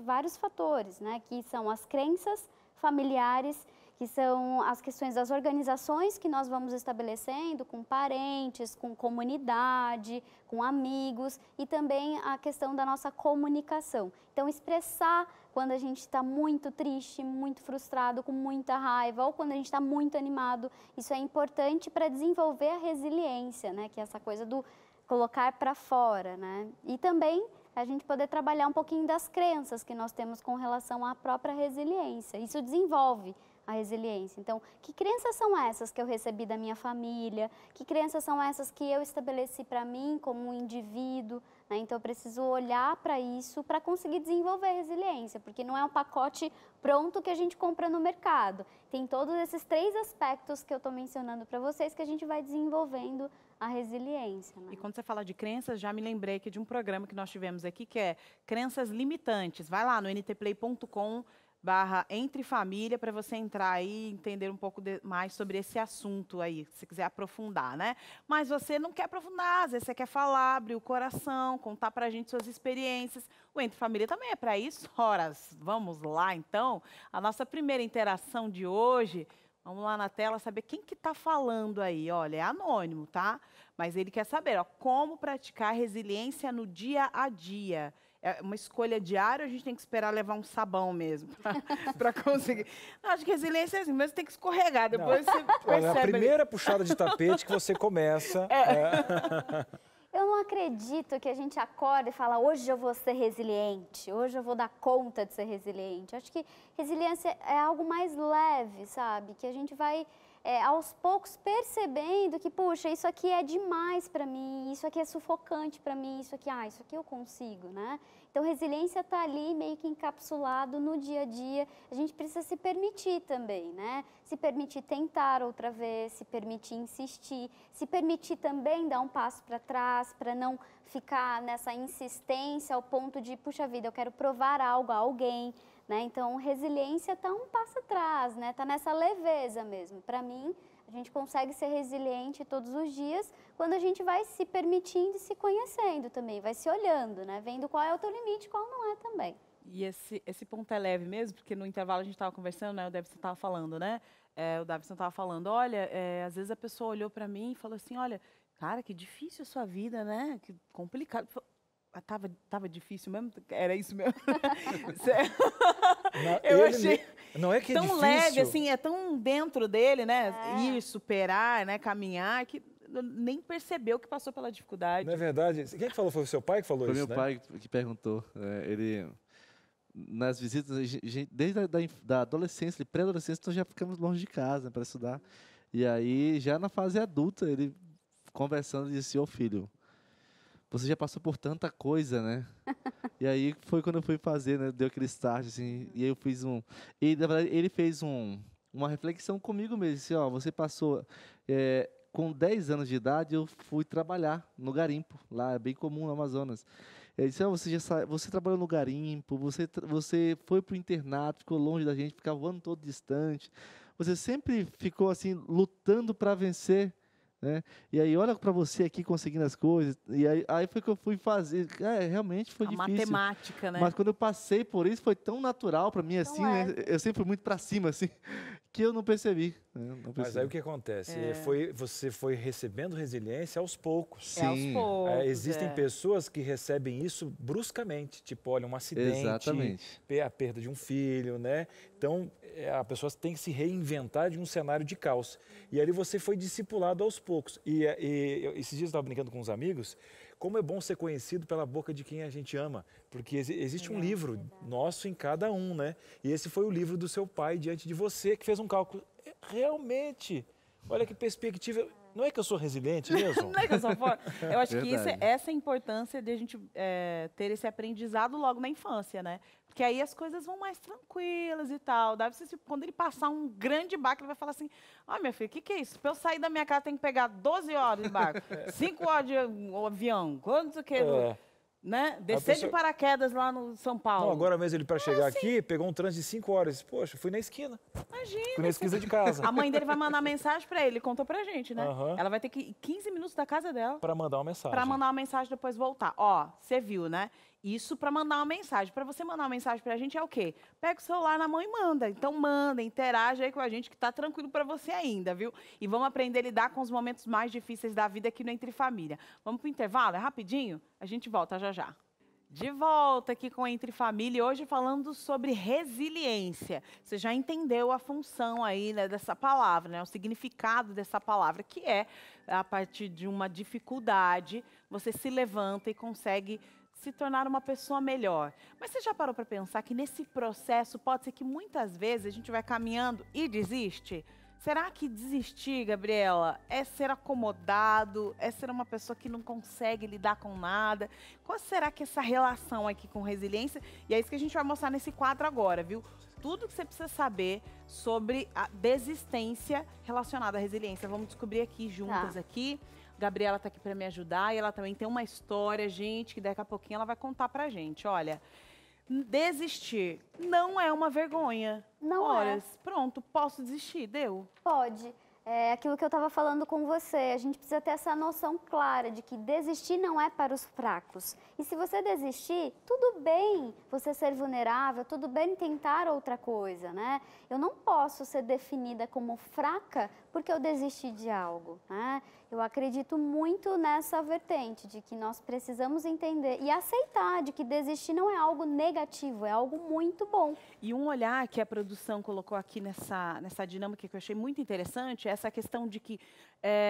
vários fatores, né? Que são as crenças familiares, que são as questões das organizações que nós vamos estabelecendo com parentes, com comunidade, com amigos e também a questão da nossa comunicação. Então, expressar quando a gente está muito triste, muito frustrado, com muita raiva ou quando a gente está muito animado, isso é importante para desenvolver a resiliência, né? Que é essa coisa do colocar para fora, né? E também a gente poder trabalhar um pouquinho das crenças que nós temos com relação à própria resiliência. Isso desenvolve a resiliência. Então, que crenças são essas que eu recebi da minha família? Que crenças são essas que eu estabeleci para mim como um indivíduo? Né? Então, eu preciso olhar para isso para conseguir desenvolver a resiliência, porque não é um pacote pronto que a gente compra no mercado. Tem todos esses 3 aspectos que eu estou mencionando para vocês que a gente vai desenvolvendo a resiliência. Né? E quando você fala de crenças, já me lembrei aqui de um programa que nós tivemos aqui, que é Crenças Limitantes. Vai lá no ntplay.com/Entre Família para você entrar aí e entender um pouco mais sobre esse assunto aí, se você quiser aprofundar, né? Mas você não quer aprofundar, às vezes você quer falar, abrir o coração, contar para a gente suas experiências. O Entre Família também é para isso. Ora, vamos lá então. A nossa primeira interação de hoje, vamos lá na tela saber quem que está falando aí. Olha, é anônimo, tá? Mas ele quer saber, ó, como praticar resiliência no dia a dia. É uma escolha diária, a gente tem que esperar levar um sabão mesmo para conseguir. Não, acho que resiliência é assim, mas tem que escorregar, depois você percebe. A primeira puxada de tapete que você começa. Eu não acredito que a gente acorda e fala, hoje eu vou ser resiliente, hoje eu vou dar conta de ser resiliente. Acho que resiliência é algo mais leve, sabe? Que a gente vai aos poucos percebendo que, puxa, isso aqui é demais para mim, isso aqui é sufocante para mim, isso aqui eu consigo, né? Então, resiliência está ali meio que encapsulado no dia a dia. A gente precisa se permitir também, né? Se permitir tentar outra vez, se permitir insistir, se permitir também dar um passo para trás, para não ficar nessa insistência ao ponto de, puxa vida, eu quero provar algo a alguém. Né? Então, resiliência está um passo atrás, né? Está nessa leveza mesmo. Para mim, a gente consegue ser resiliente todos os dias quando a gente vai se permitindo e se conhecendo também, vai se olhando, né? Vendo qual é o teu limite e qual não é também. E esse ponto é leve mesmo, porque no intervalo a gente estava conversando, né? O Davidson estava falando, né? O Davidson estava falando, olha, às vezes a pessoa olhou para mim e falou assim, olha, cara, que difícil a sua vida, né? Que complicado. Tava difícil mesmo? Era isso mesmo? Eu achei não é que tão difícil. leve, assim, é tão dentro dele, né? Ir, superar, né? Caminhar, que nem percebeu que passou pela dificuldade. Não é verdade? Quem que falou? Foi o seu pai que falou isso, né? Foi meu pai que perguntou. Ele, nas visitas, desde da adolescência, pré-adolescência, nós já ficamos longe de casa para estudar. E aí, já na fase adulta, ele conversando, disse, ô filho, você já passou por tanta coisa, né? E aí foi quando eu fui fazer, né? Deu aquele start, assim. E aí eu fiz E, na verdade, ele fez uma reflexão comigo mesmo. Assim, ó, você passou... com 10 anos de idade, eu fui trabalhar no garimpo. Lá, é bem comum no Amazonas. Ele disse, você trabalhou no garimpo, você foi pro internato, ficou longe da gente, ficava o ano todo distante. você sempre ficou assim lutando para vencer, né? E aí olha para você aqui conseguindo as coisas, e aí foi que eu fui fazer, realmente foi difícil. Matemática, né? Mas quando eu passei por isso foi tão natural para mim assim, né? Eu sempre fui muito para cima assim, que eu não percebi. Né? Mas aí o que acontece? Você foi recebendo resiliência aos poucos. Sim. Aos poucos, existem pessoas que recebem isso bruscamente, tipo, olha, um acidente, exatamente, a perda de um filho, né? Então, a pessoa tem que se reinventar de um cenário de caos. E ali você foi discipulado aos poucos. E esses dias eu estava brincando com uns amigos, como é bom ser conhecido pela boca de quem a gente ama, porque existe um livro nosso em cada um, né? E esse foi o livro do seu pai diante de você, que fez um cálculo. Realmente, olha que perspectiva. Não é que eu sou resiliente mesmo? Não é que eu sou forte. Eu acho que essa é a importância de a gente ter esse aprendizado logo na infância, né? Porque aí as coisas vão mais tranquilas e tal. Quando ele passar um grande barco, ele vai falar assim, minha filha, o que é isso? Para eu sair da minha casa, tem que pegar 12 horas de barco, 5 horas de avião, quanto que... Né? Descer de paraquedas lá no São Paulo. Não, agora mesmo ele para chegar aqui, pegou um trânsito de 5 horas. Poxa, fui na esquina. Imagina. Fui na esquina de casa. A mãe dele vai mandar mensagem para ele, contou pra gente, né? Ela vai ter que ir 15 minutos da casa dela. Para mandar uma mensagem. Para mandar uma mensagem depois voltar. Ó, você viu, né? Isso para mandar uma mensagem. Para você mandar uma mensagem pra gente é o quê? Pega o celular na mão e manda. Então manda, interage aí com a gente que tá tranquilo para você ainda, viu? E vamos aprender a lidar com os momentos mais difíceis da vida aqui no Entre Família. Vamos pro intervalo? É rapidinho? A gente volta já já. De volta aqui com Entre Família, hoje falando sobre resiliência. Você já entendeu a função aí, né, dessa palavra, né, o significado dessa palavra, que é, a partir de uma dificuldade, você se levanta e consegue se tornar uma pessoa melhor. Mas você já parou para pensar que nesse processo pode ser que muitas vezes a gente vai caminhando e desiste? Será que desistir, Gabriela, é ser acomodado, é ser uma pessoa que não consegue lidar com nada? Qual será que é essa relação aqui com resiliência? E é isso que a gente vai mostrar nesse quadro agora, viu? Tudo que você precisa saber sobre a desistência relacionada à resiliência. Vamos descobrir aqui juntas aqui. Gabriela tá aqui para me ajudar e ela também tem uma história, gente, que daqui a pouquinho ela vai contar pra gente. Olha, desistir não é uma vergonha. Não é. Pronto, posso desistir, deu? Pode. É aquilo que eu estava falando com você. A gente precisa ter essa noção clara de que desistir não é para os fracos. E se você desistir, tudo bem você ser vulnerável, tudo bem tentar outra coisa, né? Eu não posso ser definida como fraca porque eu desisti de algo, né? Eu acredito muito nessa vertente de que nós precisamos entender e aceitar de que desistir não é algo negativo, é algo muito bom. E um olhar que a produção colocou aqui nessa dinâmica que eu achei muito interessante é essa questão de que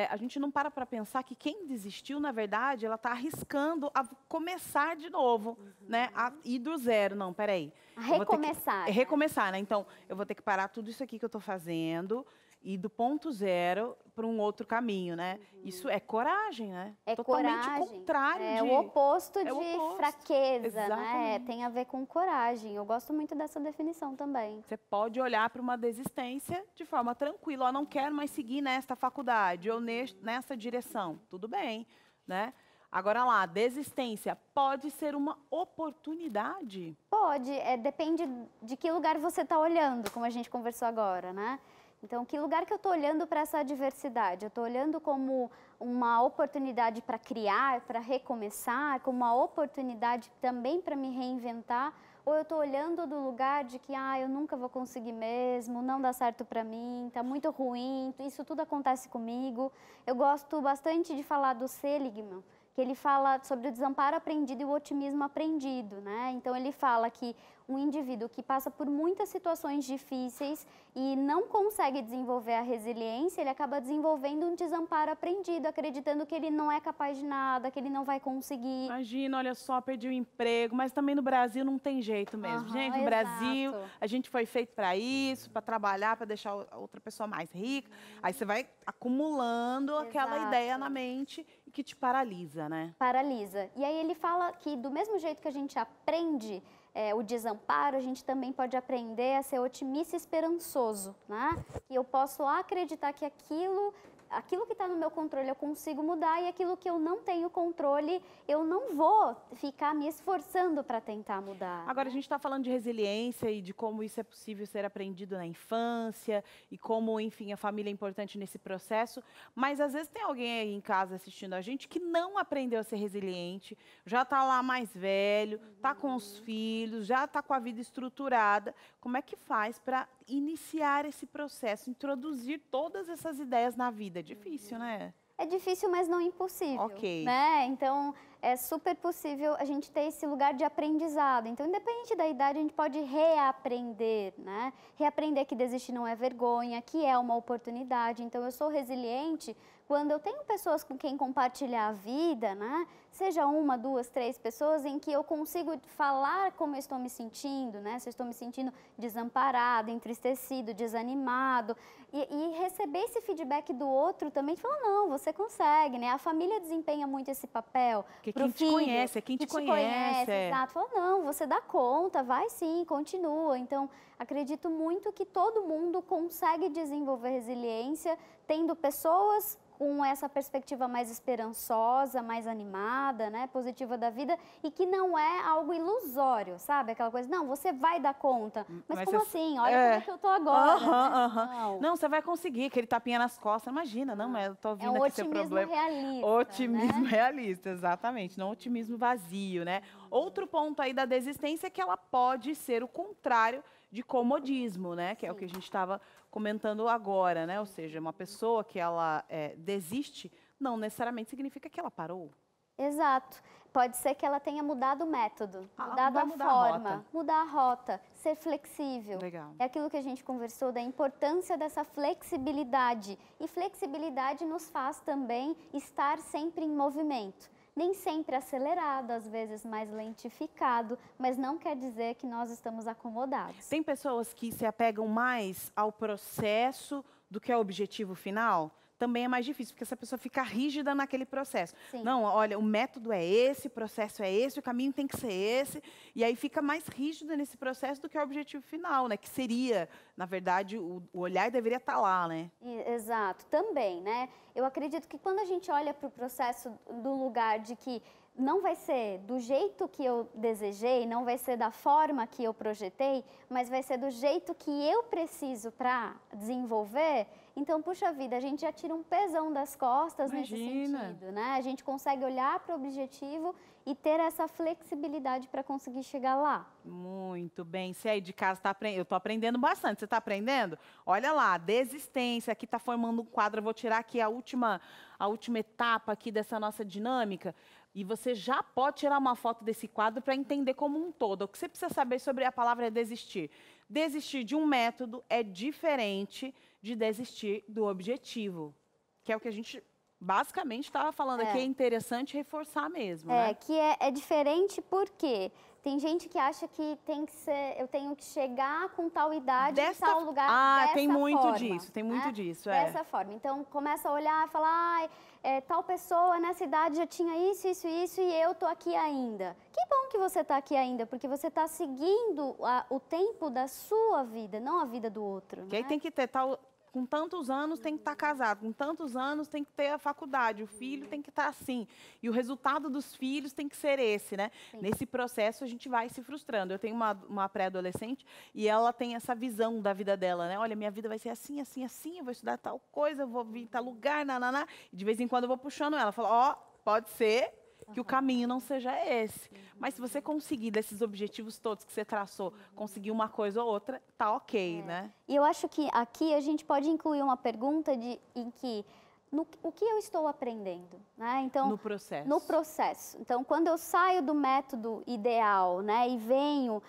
a gente não para pensar que quem desistiu, na verdade, ela está arriscando a começar de novo, né? A ir do zero. Não, peraí. A recomeçar. Recomeçar, né? Então, eu vou ter que parar tudo isso aqui que eu estou fazendo e do ponto zero para um outro caminho, né? Isso é coragem, né? É totalmente coragem. contrário é o oposto de o oposto. fraqueza, Exatamente. né? Tem a ver com coragem. Eu gosto muito dessa definição também. Você pode olhar para uma desistência de forma tranquila. Eu não quero mais seguir nesta faculdade ou nessa direção. Tudo bem, né? Agora lá, desistência pode ser uma oportunidade? Pode, depende de que lugar você está olhando, como a gente conversou agora, né? Então, que lugar que eu estou olhando para essa adversidade? Eu estou olhando como uma oportunidade para criar, para recomeçar, como uma oportunidade também para me reinventar? Ou eu estou olhando do lugar de que, eu nunca vou conseguir mesmo, não dá certo para mim, está muito ruim, isso tudo acontece comigo. Eu gosto bastante de falar do Seligman, que ele fala sobre o desamparo aprendido e o otimismo aprendido, né? Então, ele fala que um indivíduo que passa por muitas situações difíceis e não consegue desenvolver a resiliência, ele acaba desenvolvendo um desamparo aprendido, acreditando que ele não é capaz de nada, que ele não vai conseguir. Imagina, olha só, perdi o emprego, mas também no Brasil não tem jeito mesmo. Gente, no Brasil, a gente foi feito para isso, para trabalhar, para deixar a outra pessoa mais rica. Aí você vai acumulando aquela ideia na mente que te paralisa, né? Paralisa. E aí ele fala que do mesmo jeito que a gente aprende o desamparo, a gente também pode aprender a ser otimista e esperançoso, né? E eu posso acreditar que aquilo aquilo que está no meu controle eu consigo mudar e aquilo que eu não tenho controle, eu não vou ficar me esforçando para tentar mudar. Agora, a gente está falando de resiliência e de como isso é possível ser aprendido na infância e como, enfim, a família é importante nesse processo, mas às vezes tem alguém aí em casa assistindo a gente que não aprendeu a ser resiliente, já está lá mais velho, está com os filhos, já está com a vida estruturada. Como é que faz para iniciar esse processo, introduzir todas essas ideias na vida? É difícil, né? É difícil, mas não impossível. Ok. Né? Então, é super possível a gente ter esse lugar de aprendizado. Então, independente da idade, a gente pode reaprender, né? Reaprender que desistir não é vergonha, que é uma oportunidade. Então, eu sou resiliente quando eu tenho pessoas com quem compartilhar a vida, né? Seja uma, duas, três pessoas em que eu consigo falar como eu estou me sentindo, né? Se eu estou me sentindo desamparado, entristecido, desanimado. E receber esse feedback do outro também, falar, não, você consegue, né? A família desempenha muito esse papel. Porque quem te conhece, é quem te conhece. Exato. Fala, não, você dá conta, vai sim, continua. Então, acredito muito que todo mundo consegue desenvolver resiliência tendo pessoas com essa perspectiva mais esperançosa, mais animada, né, positiva da vida, e que não é algo ilusório, sabe? Aquela coisa, não, você vai dar conta. Mas como assim? Olha como é que eu tô agora. Né? Não, você vai conseguir, aquele tapinha nas costas. Imagina, não, mas eu tô ouvindo um aqui seu problema. Realista, otimismo né? realista, exatamente, não otimismo vazio, né? Outro ponto aí da desistência é que ela pode ser o contrário de comodismo, né? Que é o que a gente estava comentando agora, né? Ou seja, uma pessoa que ela desiste, não necessariamente significa que ela parou. Exato. Pode ser que ela tenha mudado o método, mudado a forma, mudar a rota, ser flexível. Legal. É aquilo que a gente conversou da importância dessa flexibilidade. E flexibilidade nos faz também estar sempre em movimento. Nem sempre acelerado, às vezes mais lentificado, mas não quer dizer que nós estamos acomodados. Tem pessoas que se apegam mais ao processo do que ao objetivo final? Também é mais difícil, porque essa pessoa fica rígida naquele processo. Sim. Não, olha, o método é esse, o processo é esse, o caminho tem que ser esse, e aí fica mais rígida nesse processo do que o objetivo final, né? Que seria, na verdade, o olhar deveria estar lá, né? Exato, também, né? Eu acredito que quando a gente olha para o processo do lugar de que não vai ser do jeito que eu desejei, não vai ser da forma que eu projetei, mas vai ser do jeito que eu preciso para desenvolver. Então, puxa vida, a gente já tira um pesão das costas nesse sentido, né? A gente consegue olhar para o objetivo e ter essa flexibilidade para conseguir chegar lá. Muito bem. Você aí de casa está aprendendo? Eu estou aprendendo bastante. Você está aprendendo? Olha lá, desistência. Aqui está formando um quadro. Eu vou tirar aqui a última etapa aqui dessa nossa dinâmica. E você já pode tirar uma foto desse quadro para entender como um todo. O que você precisa saber sobre a palavra desistir? Desistir de um método é diferente de desistir do objetivo, que é o que a gente basicamente estava falando aqui. É interessante reforçar mesmo, né? Que é diferente porque tem gente que acha que tem que ser, eu tenho que chegar com tal idade em tal lugar dessa tem muito forma, disso, tem muito disso. Dessa forma. Então, começa a olhar e falar, tal pessoa nessa idade já tinha isso, e eu tô aqui ainda. Que bom que você tá aqui ainda, porque você tá seguindo o tempo da sua vida, não a vida do outro. Que aí tem que ter com tantos anos tem que estar casado, com tantos anos tem que ter a faculdade, o filho tem que estar assim. E o resultado dos filhos tem que ser esse, né? Sim. Nesse processo a gente vai se frustrando. Eu tenho uma pré-adolescente e ela tem essa visão da vida dela, né? Olha, minha vida vai ser assim, assim, assim, eu vou estudar tal coisa, eu vou vir em tal lugar, nananá. E de vez em quando eu vou puxando ela, falo, pode ser que o caminho não seja esse. Mas se você conseguir, desses objetivos todos que você traçou, conseguir uma coisa ou outra, tá ok, né? E eu acho que aqui a gente pode incluir uma pergunta em que o que eu estou aprendendo, né? Então, no processo. No processo. Então, quando eu saio do método ideal, né, e venho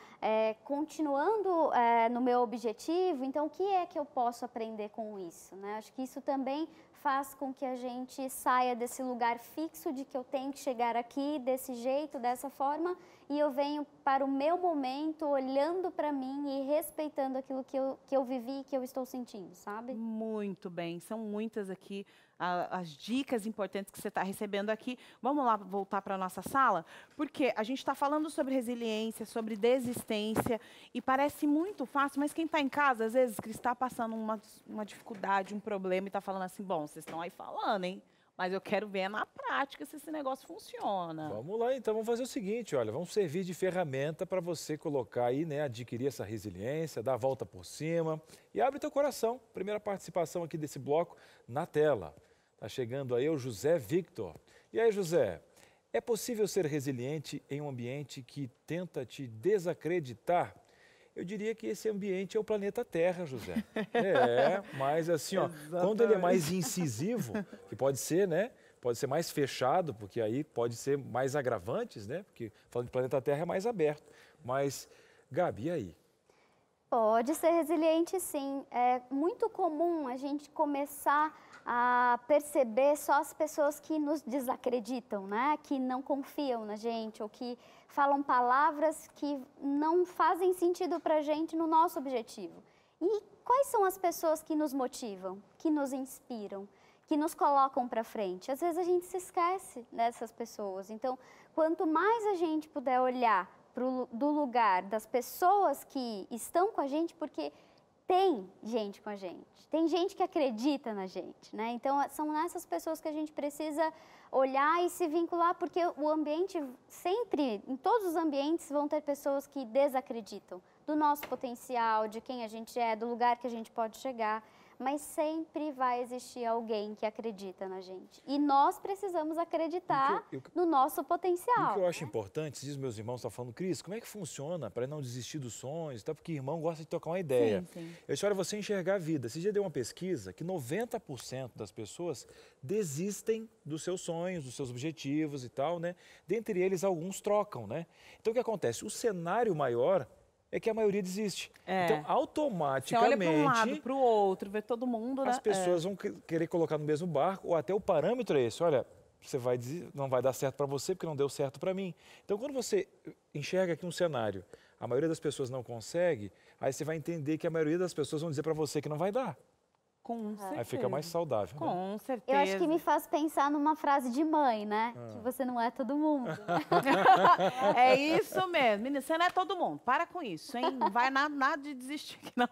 continuando no meu objetivo, então o que é que eu posso aprender com isso, né? Acho que isso também faz com que a gente saia desse lugar fixo de que eu tenho que chegar aqui desse jeito, dessa forma, e eu venho para o meu momento, olhando para mim e respeitando aquilo que eu vivi e que eu estou sentindo, sabe? Muito bem, são muitas aqui as dicas importantes que você está recebendo aqui. Vamos lá voltar para a nossa sala? Porque a gente está falando sobre resiliência, sobre desistência, e parece muito fácil, mas quem está em casa, às vezes, que está passando uma dificuldade, um problema, e está falando assim, bom, vocês estão aí falando, hein? Mas eu quero ver na prática se esse negócio funciona. Vamos lá, então, vamos fazer o seguinte, olha, vamos servir de ferramenta para você colocar aí, né, adquirir essa resiliência, dar a volta por cima e abre teu coração. Primeira participação aqui desse bloco na tela. Tá chegando aí o José Victor. E aí, José, é possível ser resiliente em um ambiente que tenta te desacreditar? Eu diria que esse ambiente é o planeta Terra, José. Mas assim, ó, quando ele é mais incisivo, que pode ser, né? Pode ser mais fechado, porque aí pode ser mais agravantes, né? Porque falando de planeta Terra é mais aberto. Mas, Gabi, e aí? Pode ser resiliente, sim. É muito comum a gente começar a perceber só as pessoas que nos desacreditam, né? Que não confiam na gente ou que falam palavras que não fazem sentido para a gente no nosso objetivo. E quais são as pessoas que nos motivam, que nos inspiram, que nos colocam para frente? Às vezes a gente se esquece dessas pessoas. Então, quanto mais a gente puder olhar do lugar das pessoas que estão com a gente, porque tem gente com a gente, tem gente que acredita na gente, né? Então, são nessas pessoas que a gente precisa olhar e se vincular, porque o ambiente sempre, em todos os ambientes, vão ter pessoas que desacreditam do nosso potencial, de quem a gente é, do lugar que a gente pode chegar, mas sempre vai existir alguém que acredita na gente. E nós precisamos acreditar no nosso potencial. O que eu acho importante, diz meus irmãos, estão falando, Cris, como é que funciona para não desistir dos sonhos? Tá? Porque irmão gosta de trocar uma ideia. Sim. Eu disse, olha, você enxergar a vida. Esse dia deu uma pesquisa que 90% das pessoas desistem dos seus sonhos, dos seus objetivos e tal, né? Dentre eles, alguns trocam, né? Então, o que acontece? O cenário maior é que a maioria desiste. Então, automaticamente... Você olha para um lado, para o outro, vê todo mundo, né? As pessoas vão querer colocar no mesmo barco, ou até o parâmetro é esse, olha, não vai dar certo para você porque não deu certo para mim. Então, quando você enxerga aqui um cenário, a maioria das pessoas não consegue, aí você vai entender que a maioria das pessoas vão dizer para você que não vai dar. Com certeza. Aí fica mais saudável. Com certeza. Eu acho que me faz pensar numa frase de mãe, né? Que você não é todo mundo. É isso mesmo. Menina, você não é todo mundo. Para com isso, hein? Não vai nada de desistir aqui, não.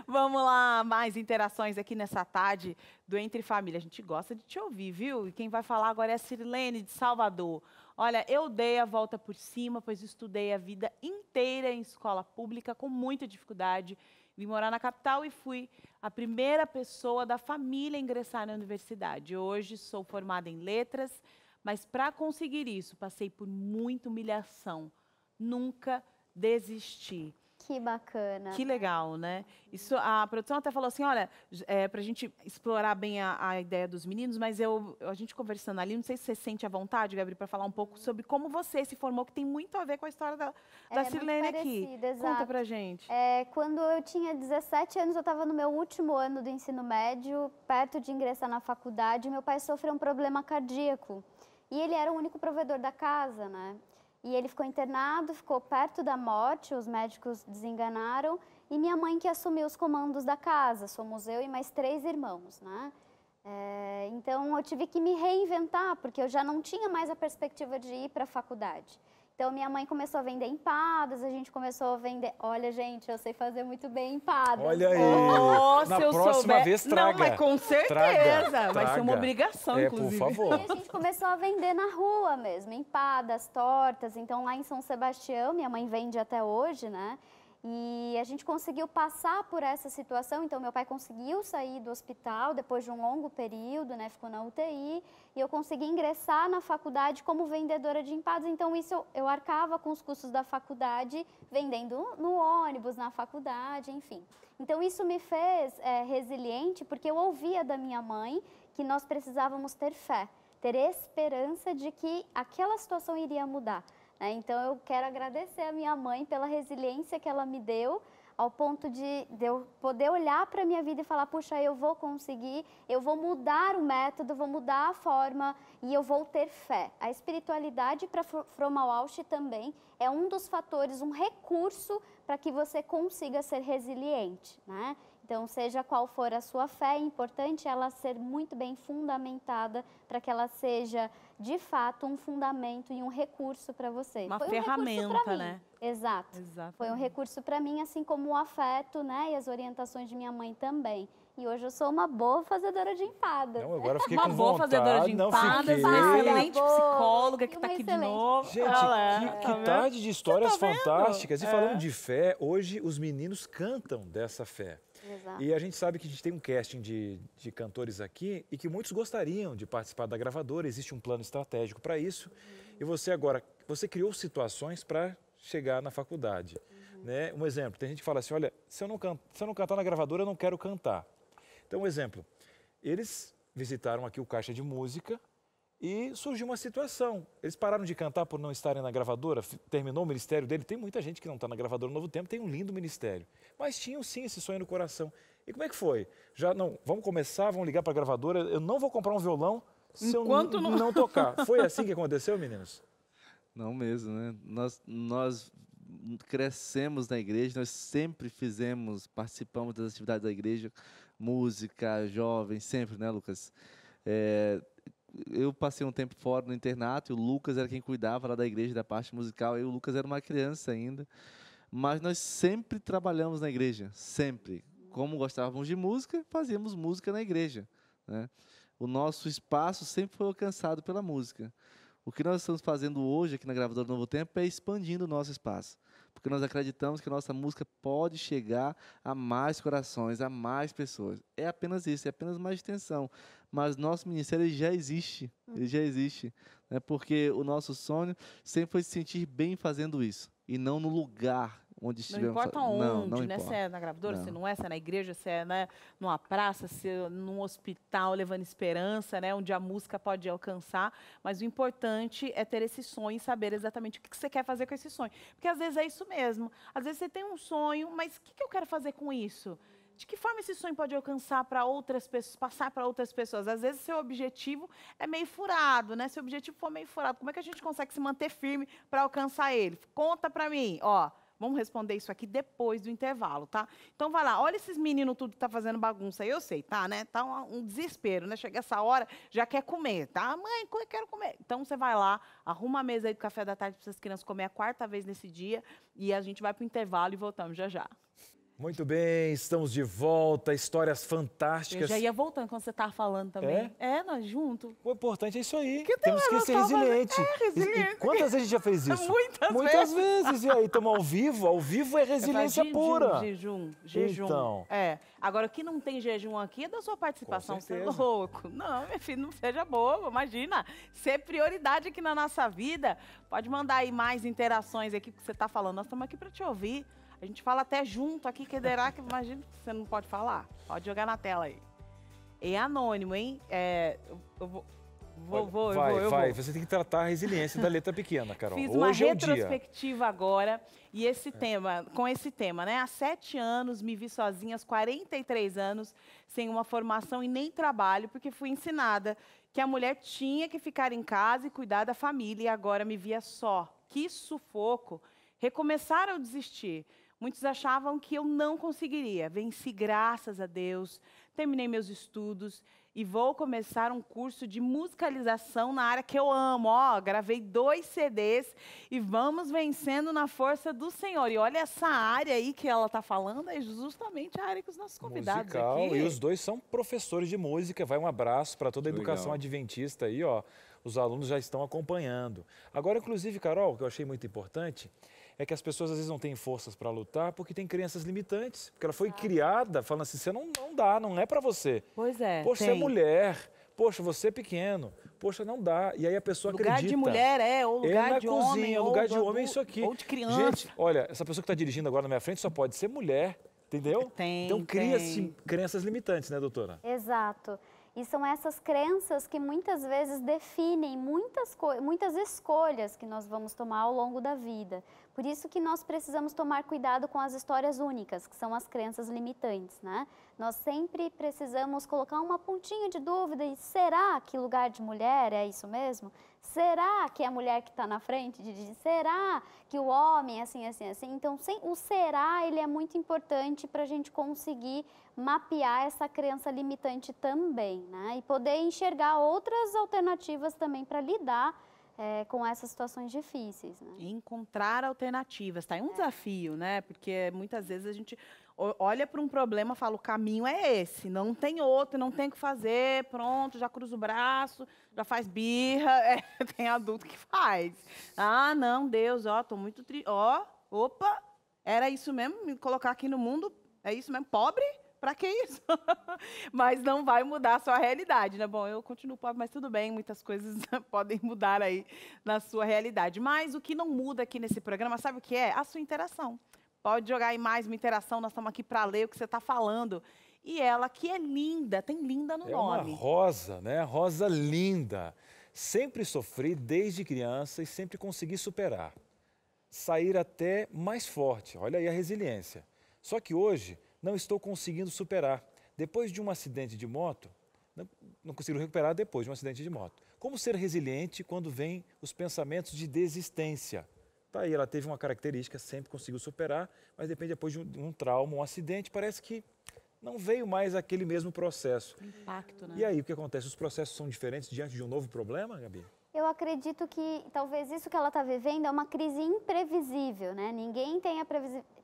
Vamos lá, mais interações aqui nessa tarde do Entre Família. A gente gosta de te ouvir, viu? E quem vai falar agora é a Sirlene, de Salvador. Olha, eu dei a volta por cima, pois estudei a vida inteira em escola pública com muita dificuldade. Vim morar na capital e fui a primeira pessoa da família a ingressar na universidade. Hoje sou formada em letras, mas para conseguir isso, passei por muita humilhação. Nunca desisti. Que bacana. Que legal, né? Isso, a produção até falou assim, olha, para a gente explorar bem a ideia dos meninos, mas a gente conversando ali, não sei se você sente a vontade, Gabriel, para falar um pouco sobre como você se formou, que tem muito a ver com a história da Sirlene aqui. Exato. Conta pra gente. Quando eu tinha 17 anos, eu estava no meu último ano do ensino médio, perto de ingressar na faculdade, meu pai sofreu um problema cardíaco. E ele era o único provedor da casa, né? E ele ficou internado, ficou perto da morte, os médicos desenganaram, e minha mãe que assumiu os comandos da casa. Somos eu e mais 3 irmãos, né? Então, eu tive que me reinventar, porque eu já não tinha mais a perspectiva de ir para a faculdade. Então, minha mãe começou a vender empadas, a gente começou a vender... Olha, gente, eu sei fazer muito bem empadas. Olha aí! Nossa, Na próxima vez, traga. Não, mas com certeza. Vai ser uma obrigação, inclusive. Por favor. E a gente começou a vender na rua mesmo, empadas, tortas. Então, lá em São Sebastião, minha mãe vende até hoje, né? E a gente conseguiu passar por essa situação, então meu pai conseguiu sair do hospital depois de um longo período, né, ficou na UTI, e eu consegui ingressar na faculdade como vendedora de empadas, então isso eu arcava com os custos da faculdade, vendendo no ônibus, na faculdade, enfim. Então isso me fez resiliente, porque eu ouvia da minha mãe que nós precisávamos ter fé, ter esperança de que aquela situação iria mudar. Então, eu quero agradecer a minha mãe pela resiliência que ela me deu, ao ponto de eu poder olhar para a minha vida e falar, puxa, eu vou conseguir, eu vou mudar o método, vou mudar a forma e eu vou ter fé. A espiritualidade para Froma Walsh também é um dos fatores, um recurso para que você consiga ser resiliente, né? Então, seja qual for a sua fé, é importante ela ser muito bem fundamentada para que ela seja, de fato, um fundamento e um recurso para você. Uma Foi ferramenta, um recurso pra mim. né? Exato. Foi um recurso para mim, assim como o afeto, né? E as orientações de minha mãe também. E hoje eu sou uma boa fazedora de empadas. Não, agora eu fiquei Uma com boa vontade, fazedora de não empadas, fiquei. uma excelente Boa. psicóloga que E está uma aqui de excelente novo. Gente, que tarde de histórias fantásticas. E falando de fé, hoje os meninos cantam dessa fé. Exato. E a gente sabe que a gente tem um casting de cantores aqui e que muitos gostariam de participar da gravadora, existe um plano estratégico para isso. E você agora, você criou situações para chegar na faculdade. Né? Um exemplo, tem gente que fala assim, olha, se eu não cantar na gravadora, eu não quero cantar. Então, um exemplo, eles visitaram aqui o Caixa de Música e surgiu uma situação. Eles pararam de cantar por não estarem na gravadora, terminou o ministério dele. Tem muita gente que não está na gravadora no Novo Tempo, tem um lindo ministério. Mas tinham sim esse sonho no coração. E como é que foi? Já não, vamos começar, vamos ligar para a gravadora, eu não vou comprar um violão se Enquanto eu não tocar. Foi assim que aconteceu, meninos? Não mesmo, né? Nós crescemos na igreja, nós sempre participamos das atividades da igreja, música, jovens, sempre, né, Lucas? Eu passei um tempo fora no internato e o Lucas era quem cuidava lá da igreja, da parte musical. O Lucas era uma criança ainda, mas nós sempre trabalhamos na igreja, sempre. Como gostávamos de música, fazíamos música na igreja, né? O nosso espaço sempre foi alcançado pela música. O que nós estamos fazendo hoje aqui na Gravadora Novo Tempo é expandindo o nosso espaço, porque nós acreditamos que a nossa música pode chegar a mais corações, a mais pessoas. É apenas isso, é apenas uma extensão. Mas nosso ministério já existe, né? Porque o nosso sonho sempre foi se sentir bem fazendo isso, e não no lugar onde estivemos. Não importa onde, não né? importa. Se é na gravadora, Não. se não é, se é na igreja, se é, né, numa praça, se é num hospital, levando esperança, né? Onde a música pode alcançar. Mas o importante é ter esse sonho e saber exatamente o que você quer fazer com esse sonho. Porque às vezes é isso mesmo. Às vezes você tem um sonho, mas o que eu quero fazer com isso? De que forma esse sonho pode alcançar para outras pessoas, passar para outras pessoas? Às vezes seu objetivo é meio furado, né? Se o objetivo for meio furado, como é que a gente consegue se manter firme para alcançar ele? Conta para mim, ó. Vamos responder isso aqui depois do intervalo, tá? Então, vai lá. Olha esses meninos tudo que tá fazendo bagunça aí. Eu sei, tá, né? Tá um desespero, né? Chega essa hora, já quer comer, tá? Mãe, eu quero comer. Então, você vai lá, arruma a mesa aí do café da tarde para essas crianças comer a 4ª vez nesse dia e a gente vai pro intervalo e voltamos já já. Muito bem, estamos de volta, histórias fantásticas. Eu já ia voltando quando você estava falando também. Nós juntos. O importante é isso aí, Que temos que ser resiliente. resiliente. E quantas vezes a gente já fez isso? Muitas vezes. E aí, estamos ao vivo é resiliência pura. Jejum. Então. Agora, o que não tem jejum aqui é da sua participação, você é certeza. louco. Não, meu filho, não seja bobo, imagina. Ser prioridade aqui na nossa vida. Pode mandar aí mais interações aqui que você está falando. Nós estamos aqui para te ouvir. A gente fala até junto aqui, que imagina que você não pode falar. Pode jogar na tela aí. É anônimo, hein? Eu vou. Vai. Você tem que tratar a resiliência da letra pequena, Carol. Fiz uma Hoje é o dia. retrospectiva agora e com esse tema, né? Há 7 anos me vi sozinha, aos 43 anos, sem uma formação e nem trabalho, porque fui ensinada que a mulher tinha que ficar em casa e cuidar da família e agora me via só. Que sufoco! Recomeçar ou desistir? Muitos achavam que eu não conseguiria. Venci, graças a Deus, terminei meus estudos e vou começar um curso de musicalização na área que eu amo. Gravei 2 CDs e vamos vencendo na força do Senhor. E olha essa área aí que ela está falando, é justamente a área que os nossos convidados musical, aqui. E os dois são professores de música. Vai um abraço para toda a educação adventista aí, ó. Os alunos já estão acompanhando. Agora, inclusive, Carol, o que eu achei muito importante é que as pessoas às vezes não têm forças para lutar porque tem crenças limitantes. Porque ela foi criada falando assim, você não dá, não é para você. Pois é. Poxa, você é mulher. Poxa, você é pequeno. Poxa, não dá. E aí a pessoa acredita. Lugar de mulher ou lugar de homem. Cozinha, lugar de homem é isso aqui. Ou de criança. Gente, olha, essa pessoa que está dirigindo agora na minha frente só pode ser mulher, entendeu? Então cria-se crenças limitantes, né, doutora? Exato. E são essas crenças que muitas vezes definem muitas escolhas que nós vamos tomar ao longo da vida. Por isso que nós precisamos tomar cuidado com as histórias únicas, que são as crenças limitantes, né? Nós sempre precisamos colocar uma pontinha de dúvida e será que lugar de mulher é isso mesmo? Será que é a mulher que está na frente? Será que o homem é assim, assim, assim? Então, o será, ele é muito importante para a gente conseguir mapear essa crença limitante também, né? E poder enxergar outras alternativas também para lidar com essas situações difíceis, né? Encontrar alternativas, tá? É um desafio, né? Porque muitas vezes a gente olha para um problema e fala, o caminho é esse, não tem outro, não tem o que fazer, pronto, já cruza o braço, já faz birra, tem adulto que faz. Ah, não, Deus, ó, tô muito triste, ó, opa, era isso mesmo, me colocar aqui no mundo, é isso mesmo, pobre? Para que isso? Mas não vai mudar a sua realidade, né? Bom, eu continuo pobre, mas tudo bem, muitas coisas podem mudar aí na sua realidade. Mas o que não muda aqui nesse programa, sabe o que é? A sua interação. Pode jogar aí mais uma interação, nós estamos aqui para ler o que você está falando. E ela, que é linda, tem linda no nome. É uma rosa, né? Rosa linda. Sempre sofri desde criança e sempre consegui superar. Sair até mais forte. Olha aí a resiliência. Só que hoje não estou conseguindo superar. Depois de um acidente de moto, não consigo recuperar depois de um acidente de moto. Como ser resiliente quando vêm os pensamentos de desistência? Tá aí, ela teve uma característica, sempre conseguiu superar, mas depende depois de um trauma, um acidente, parece que não veio mais aquele mesmo processo. Impacto, né? E aí, o que acontece? Os processos são diferentes diante de um novo problema, Gabi? Eu acredito que talvez isso que ela está vivendo é uma crise imprevisível, né? Ninguém tem a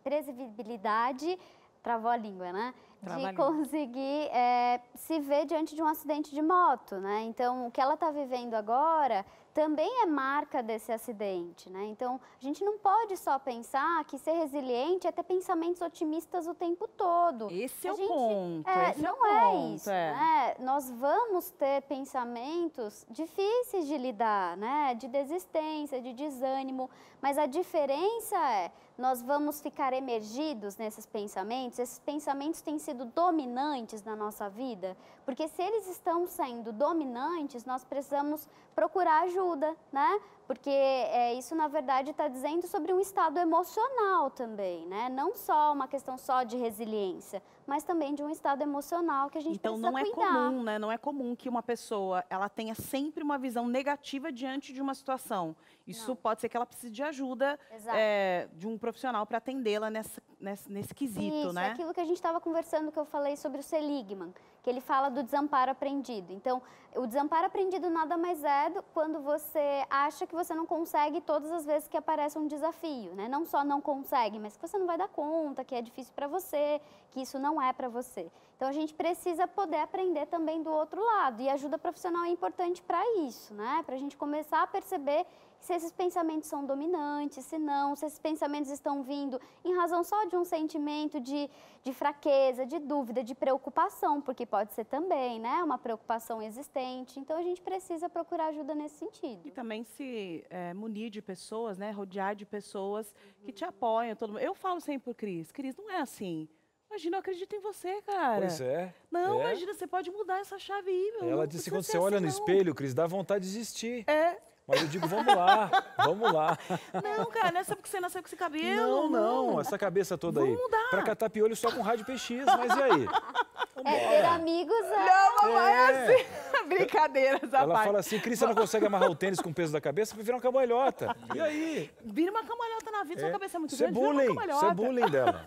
previsibilidade, travou a língua, né? De conseguir se ver diante de um acidente de moto, né? Então, o que ela está vivendo agora também é marca desse acidente, né? Então, a gente não pode só pensar que ser resiliente é ter pensamentos otimistas o tempo todo. Esse é o ponto. Não é isso, né? Nós vamos ter pensamentos difíceis de lidar, né? De desistência, de desânimo, mas a diferença é nós vamos ficar emergidos nesses pensamentos. Esses pensamentos têm sido dominantes na nossa vida, porque se eles estão sendo dominantes, nós precisamos procurar ajuda, né? Porque isso, na verdade, está dizendo sobre um estado emocional também, né? Não só uma questão só de resiliência, mas também de um estado emocional que a gente precisa cuidar. Então, não é comum, né? Não é comum que uma pessoa ela tenha sempre uma visão negativa diante de uma situação. Isso pode ser que ela precise de ajuda de um profissional para atendê-la nesse quesito, isso, né? É aquilo que a gente estava conversando, que eu falei sobre o Seligman, que ele fala do desamparo aprendido. Então, o desamparo aprendido nada mais é quando você acha que você não consegue todas as vezes que aparece um desafio, né? Não só não consegue, mas que você não vai dar conta, que é difícil para você, que isso não é para você. Então, a gente precisa poder aprender também do outro lado. E a ajuda profissional é importante para isso, né? Para a gente começar a perceber se esses pensamentos são dominantes, se não, se esses pensamentos estão vindo em razão só de um sentimento de fraqueza, de dúvida, de preocupação, porque pode ser também, né, uma preocupação existente. Então, a gente precisa procurar ajuda nesse sentido. E também se munir de pessoas, né, rodear de pessoas que te apoiam. Eu falo sempre pro Cris, não é assim. Imagina, eu acredito em você, cara. Pois é. Não, imagina, você pode mudar essa chave aí, meu. Ela disse que quando você olha no espelho, Cris, dá vontade de desistir. Mas eu digo, vamos lá. Não, cara, não é só porque você nasceu com esse cabelo. Não, essa cabeça toda aí. Mudar. Pra catar piolho só com rádio PX, mas e aí? Ter amigos Não é assim. Brincadeiras, Ela fala assim, Cris, você não consegue amarrar o tênis com o peso da cabeça pra virar uma cambalhota. E aí? Vira uma cambalhota na vida, sua cabeça é muito Isso é grande, bullying, isso é bullying dela.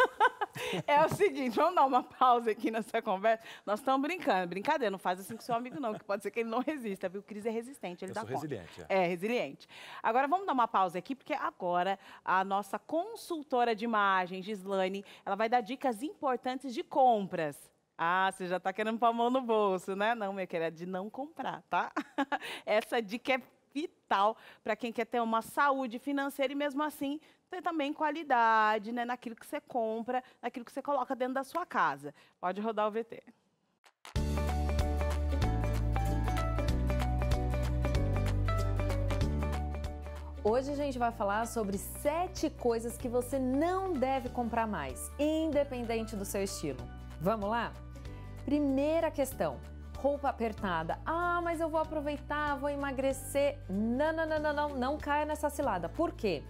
É o seguinte, vamos dar uma pausa aqui nessa conversa. Nós estamos brincando. Brincadeira, não faz assim com seu amigo não, que pode ser que ele não resista, viu? O Cris é resistente, ele dá conta. Resiliente. É, resiliente. Agora, vamos dar uma pausa aqui, porque agora a nossa consultora de imagens, Gislaine, ela vai dar dicas importantes de compras. Ah, você já está querendo pôr a mão no bolso, né? Não, minha querida, é de não comprar, tá? Essa dica é vital para quem quer ter uma saúde financeira e, mesmo assim, ter também qualidade, né, naquilo que você compra, naquilo que você coloca dentro da sua casa. Pode rodar o VT. Hoje a gente vai falar sobre 7 coisas que você não deve comprar mais, independente do seu estilo. Vamos lá? Primeira questão, roupa apertada. Ah, mas eu vou aproveitar, vou emagrecer. Não caia nessa cilada. Por quê?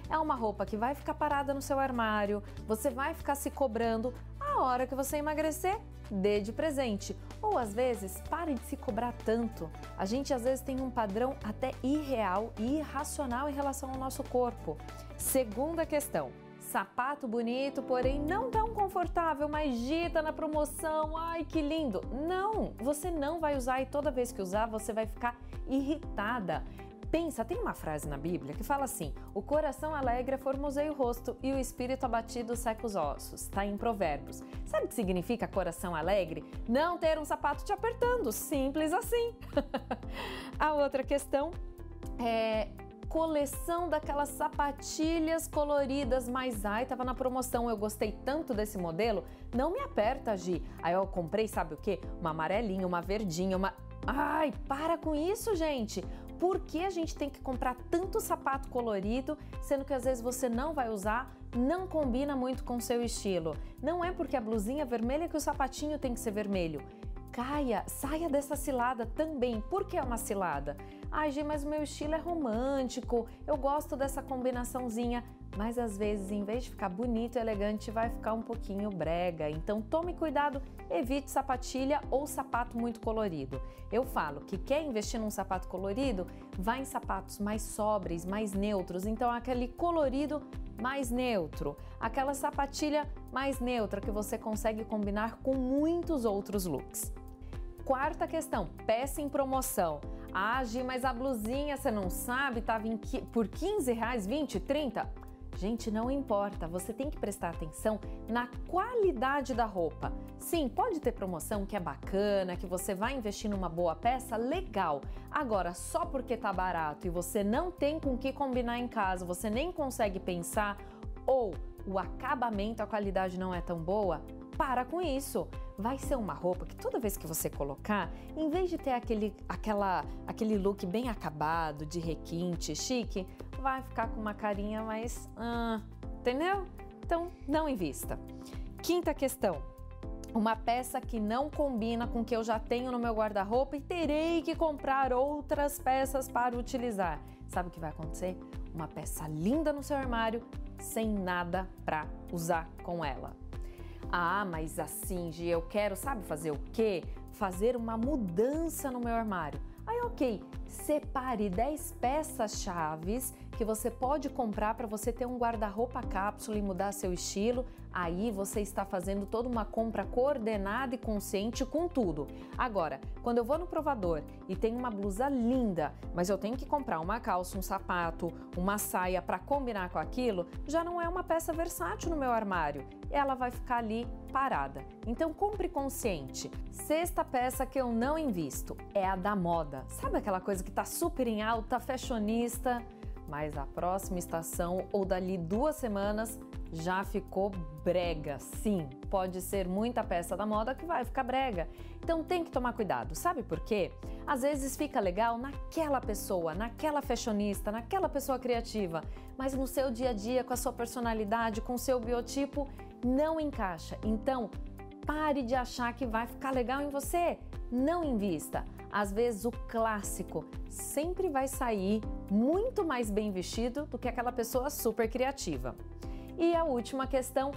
É uma roupa que vai ficar parada no seu armário, você vai ficar se cobrando. A hora que você emagrecer, dê de presente. Ou às vezes, pare de se cobrar tanto. A gente às vezes tem um padrão até irreal e irracional em relação ao nosso corpo. Segunda questão. Sapato bonito, porém não tão confortável, mas Gi, na promoção, ai que lindo. Não, você não vai usar e toda vez que usar você vai ficar irritada. Pensa, tem uma frase na Bíblia que fala assim: o coração alegre formoseia o rosto e o espírito abatido seca os ossos. Está em Provérbios. Sabe o que significa coração alegre? Não ter um sapato te apertando, simples assim. A outra questão é coleção daquelas sapatilhas coloridas, mas ai, tava na promoção, eu gostei tanto desse modelo, não me aperta, Gi. Aí eu comprei, sabe o quê? Uma amarelinha, uma verdinha, uma... Ai, para com isso, gente! Por que a gente tem que comprar tanto sapato colorido, sendo que às vezes você não vai usar, não combina muito com o seu estilo? Não é porque a blusinha é vermelha que o sapatinho tem que ser vermelho. Saia dessa cilada também. Por que é uma cilada? Ai, Gi, mas o meu estilo é romântico, eu gosto dessa combinaçãozinha. Mas às vezes, em vez de ficar bonito e elegante, vai ficar um pouquinho brega. Então tome cuidado, evite sapatilha ou sapato muito colorido. Eu falo que quer investir num sapato colorido, vai em sapatos mais sóbrios, mais neutros. Então aquele colorido mais neutro, aquela sapatilha mais neutra que você consegue combinar com muitos outros looks. Quarta questão, peça em promoção. Ah, Gi, mas a blusinha, você não sabe, estava por R$15, 20, 30? Gente, não importa, você tem que prestar atenção na qualidade da roupa. Sim, pode ter promoção que é bacana, que você vai investir numa boa peça, legal. Agora, só porque tá barato e você não tem com que combinar em casa, você nem consegue pensar, ou o acabamento, a qualidade não é tão boa, para com isso. Vai ser uma roupa que toda vez que você colocar, em vez de ter aquele look bem acabado, de requinte, chique, vai ficar com uma carinha mais... entendeu? Então, não invista. Quinta questão. Uma peça que não combina com o que eu já tenho no meu guarda-roupa e terei que comprar outras peças para utilizar. Sabe o que vai acontecer? Uma peça linda no seu armário, sem nada para usar com ela. Ah, mas assim, Gi, eu quero, sabe fazer o quê? Fazer uma mudança no meu armário. Aí, ok, separe 10 peças-chaves que você pode comprar para você ter um guarda-roupa cápsula e mudar seu estilo. Aí você está fazendo toda uma compra coordenada e consciente com tudo. Agora, quando eu vou no provador e tenho uma blusa linda, mas eu tenho que comprar uma calça, um sapato, uma saia para combinar com aquilo, já não é uma peça versátil no meu armário. Ela vai ficar ali parada. Então compre consciente. Sexta peça que eu não invisto é a da moda. Sabe aquela coisa que tá super em alta, fashionista, mas a próxima estação ou dali 2 semanas já ficou brega. Sim, pode ser muita peça da moda que vai ficar brega. Então tem que tomar cuidado. Sabe por quê? Às vezes fica legal naquela pessoa, naquela fashionista, naquela pessoa criativa, mas no seu dia a dia, com a sua personalidade, com o seu biotipo, não encaixa. Então, pare de achar que vai ficar legal em você. Não invista. Às vezes o clássico sempre vai sair muito mais bem vestido do que aquela pessoa super criativa. E a última questão,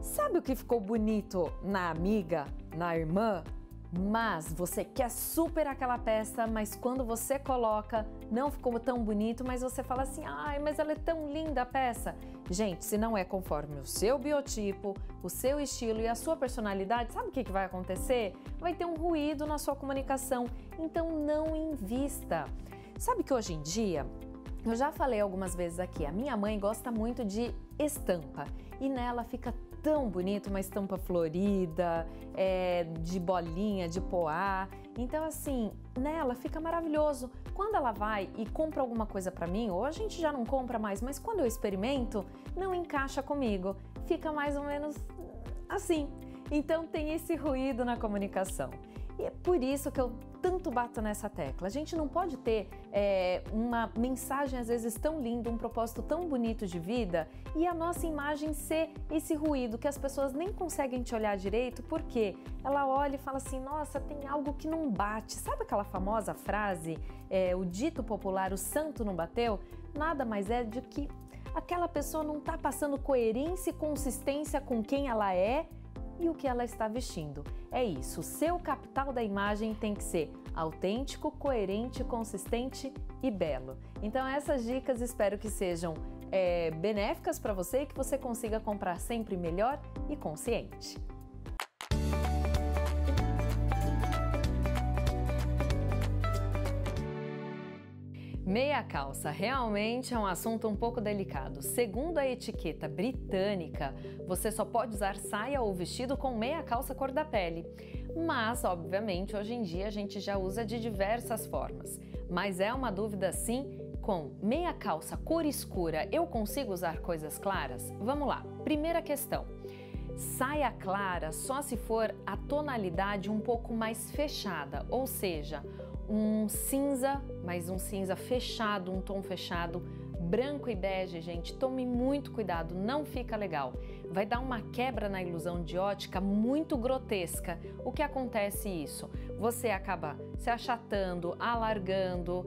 sabe o que ficou bonito na amiga, na irmã? Mas você quer super aquela peça, mas quando você coloca, não ficou tão bonito, mas você fala assim, ai, mas ela é tão linda a peça. Gente, se não é conforme o seu biotipo, o seu estilo e a sua personalidade, sabe o que vai acontecer? Vai ter um ruído na sua comunicação, então não invista. Sabe que hoje em dia, eu já falei algumas vezes aqui, a minha mãe gosta muito de estampa e nela fica tão bonito, uma estampa florida, de bolinha, de poá. Então assim, nela fica maravilhoso. Quando ela vai e compra alguma coisa pra mim, ou a gente já não compra mais, mas quando eu experimento, não encaixa comigo. Fica mais ou menos assim. Então tem esse ruído na comunicação. E é por isso que eu tanto bato nessa tecla. A gente não pode ter uma mensagem às vezes tão linda, um propósito tão bonito de vida e a nossa imagem ser esse ruído que as pessoas nem conseguem te olhar direito porque ela olha e fala assim, nossa, tem algo que não bate. Sabe aquela famosa frase, o dito popular, o santo não bateu? Nada mais é do que aquela pessoa não está passando coerência e consistência com quem ela é e o que ela está vestindo. É isso, o seu capital da imagem tem que ser autêntico, coerente, consistente e belo. Então essas dicas espero que sejam benéficas para você e que você consiga comprar sempre melhor e consciente. Meia calça realmente é um assunto um pouco delicado. Segundo a etiqueta britânica, você só pode usar saia ou vestido com meia calça cor da pele. Mas, obviamente, hoje em dia a gente já usa de diversas formas. Mas é uma dúvida sim, com meia calça cor escura, eu consigo usar coisas claras? Vamos lá, primeira questão. Saia clara só se for a tonalidade um pouco mais fechada, ou seja, um cinza, mas um cinza fechado, um tom fechado, branco e bege, gente, tome muito cuidado, não fica legal. Vai dar uma quebra na ilusão de ótica muito grotesca. O que acontece isso? Você acaba se achatando, alargando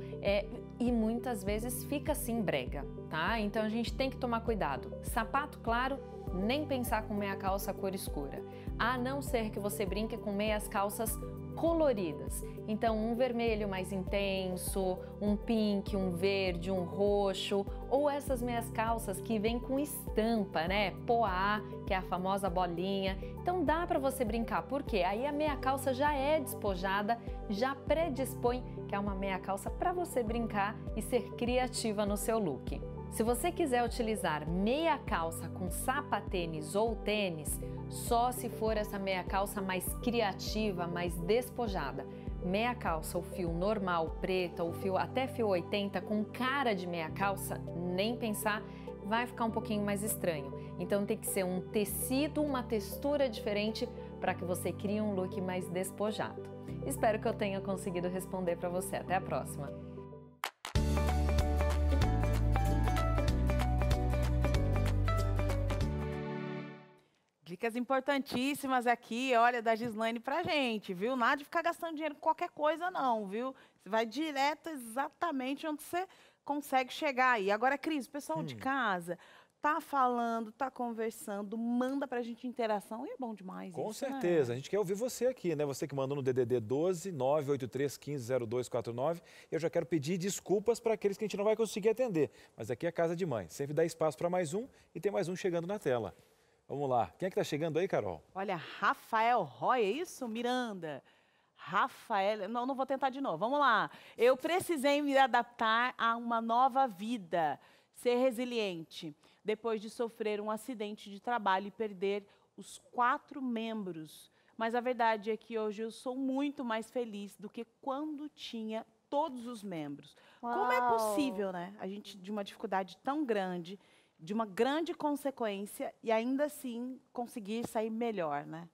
e muitas vezes fica assim brega, tá? Então a gente tem que tomar cuidado. Sapato claro, nem pensar com meia calça cor escura, a não ser que você brinque com meias calças coloridas. Então um vermelho mais intenso, um pink, um verde, um roxo, ou essas meias calças que vêm com estampa, né? Poá, que é a famosa bolinha. Então dá para você brincar, porque aí a meia calça já é despojada, já predispõe que é uma meia calça para você brincar e ser criativa no seu look. Se você quiser utilizar meia calça com sapatênis ou tênis, só se for essa meia calça mais criativa, mais despojada. Meia calça, o fio normal, preta, ou fio até fio 80 com cara de meia calça, nem pensar, vai ficar um pouquinho mais estranho. Então tem que ser um tecido, uma textura diferente para que você crie um look mais despojado. Espero que eu tenha conseguido responder para você. Até a próxima! Dicas importantíssimas aqui, olha, da Gislaine pra gente, viu? Nada de ficar gastando dinheiro com qualquer coisa, não, viu? Você vai direto exatamente onde você consegue chegar aí. Agora, Cris, o pessoal de casa tá falando, tá conversando, manda pra gente interação e é bom demais. Com isso, certeza, né? a gente quer ouvir você aqui, né? Você que mandou no DDD 12 983 15 0249. Eu já quero pedir desculpas para aqueles que a gente não vai conseguir atender, mas aqui é a casa de mãe. Sempre dá espaço para mais um e tem mais um chegando na tela. Vamos lá. Quem é que está chegando aí, Carol? Olha, Rafael Roy, é isso? Miranda. Rafael, não vou tentar de novo. Vamos lá. Eu precisei me adaptar a uma nova vida, ser resiliente, depois de sofrer um acidente de trabalho e perder os 4 membros. Mas a verdade é que hoje eu sou muito mais feliz do que quando tinha todos os membros. Uau. Como é possível, né? A gente, de uma dificuldade tão grande, de uma grande consequência e ainda assim conseguir sair melhor, né?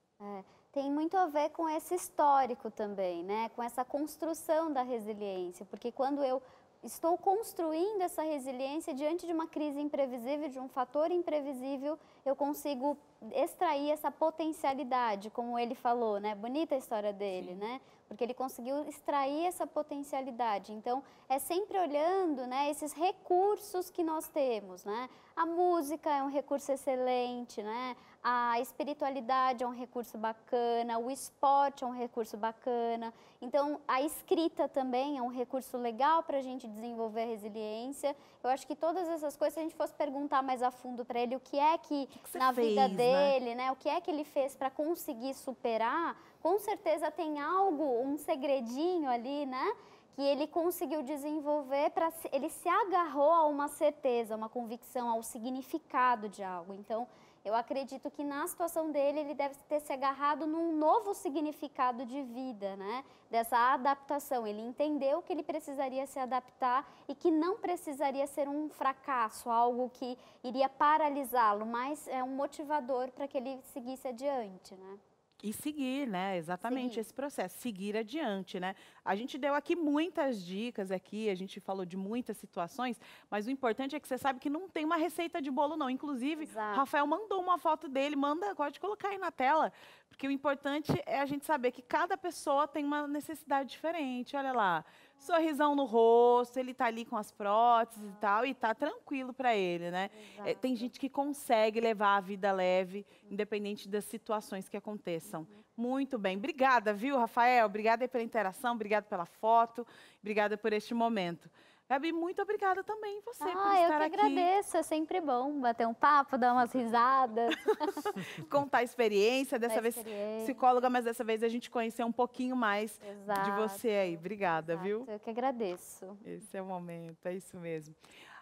Tem muito a ver com esse histórico também, né? Com essa construção da resiliência, porque quando eu estou construindo essa resiliência diante de uma crise imprevisível, de um fator imprevisível, eu consigo extrair essa potencialidade, como ele falou, né? Bonita a história dele, né? Porque ele conseguiu extrair essa potencialidade. Então, é sempre olhando, né, esses recursos que nós temos, né? A música é um recurso excelente, né? A espiritualidade é um recurso bacana, o esporte é um recurso bacana. Então, a escrita também é um recurso legal para a gente desenvolver a resiliência. Eu acho que todas essas coisas, se a gente fosse perguntar mais a fundo para ele o que é que na vida dele, né? O que é que ele fez para conseguir superar, com certeza tem algo, um segredinho ali, né? Que ele conseguiu desenvolver, ele se agarrou a uma certeza, uma convicção, ao significado de algo. Então, eu acredito que na situação dele, ele deve ter se agarrado num novo significado de vida, né? Dessa adaptação. Ele entendeu que ele precisaria se adaptar e que não precisaria ser um fracasso, algo que iria paralisá-lo, mas é um motivador para que ele seguisse adiante, né? E seguir, né? Exatamente esse processo, seguir adiante, né? A gente deu aqui muitas dicas aqui, a gente falou de muitas situações, mas o importante é que você sabe que não tem uma receita de bolo, não. Inclusive, Rafael mandou uma foto dele, pode colocar aí na tela, Porque o importante é a gente saber que cada pessoa tem uma necessidade diferente. Olha lá, sorrisão no rosto, ele tá ali com as próteses e tal, e tá tranquilo para ele, né? Tem gente que consegue levar a vida leve, independente das situações que aconteçam. Muito bem. Obrigada, viu, Rafael? Obrigada aí pela interação, obrigada pela foto, obrigada por este momento. Gabi, muito obrigada também você por estar aqui. Eu que agradeço, é sempre bom bater um papo, dar umas risadas. Contar a experiência, dessa vez psicóloga, mas dessa vez a gente conhecer um pouquinho mais de você aí. Obrigada, viu? Eu que agradeço. Esse é o momento, é isso mesmo.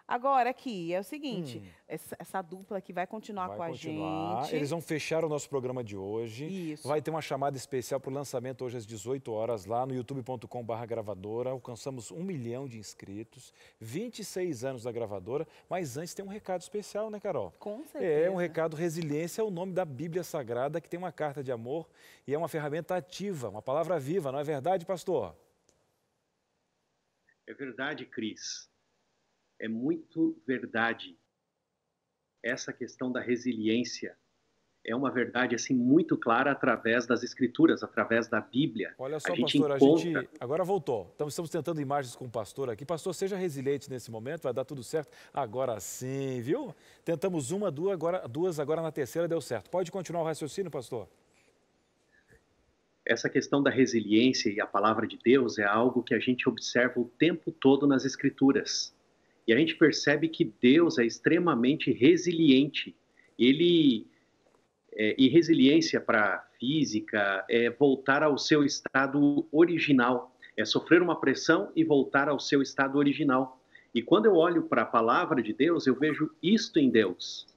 Agora aqui, é o seguinte, essa dupla aqui vai continuar com a gente. Eles vão fechar o nosso programa de hoje. Isso. Vai ter uma chamada especial para o lançamento hoje às 18 horas lá no youtube.com/gravadora. Alcançamos 1 milhão de inscritos, 26 anos da gravadora, mas antes tem um recado especial, né, Carol? Com certeza. É um recado, resiliência é o nome da Bíblia Sagrada, que tem uma carta de amor e é uma ferramenta ativa, uma palavra viva, não é verdade, pastor? É verdade, Cris. É muito verdade. Essa questão da resiliência é uma verdade assim muito clara através das Escrituras, através da Bíblia. Olha só, pastor, a gente agora voltou. Então, estamos tentando imagens com o pastor aqui. Pastor, seja resiliente nesse momento, vai dar tudo certo. Agora sim, viu? Tentamos uma, duas, agora na terceira deu certo. Pode continuar o raciocínio, pastor? Essa questão da resiliência e a palavra de Deus é algo que a gente observa o tempo todo nas Escrituras. E a gente percebe que Deus é extremamente resiliente. E resiliência para física é voltar ao seu estado original. É sofrer uma pressão e voltar ao seu estado original. E quando eu olho para a palavra de Deus, eu vejo isto em Deus.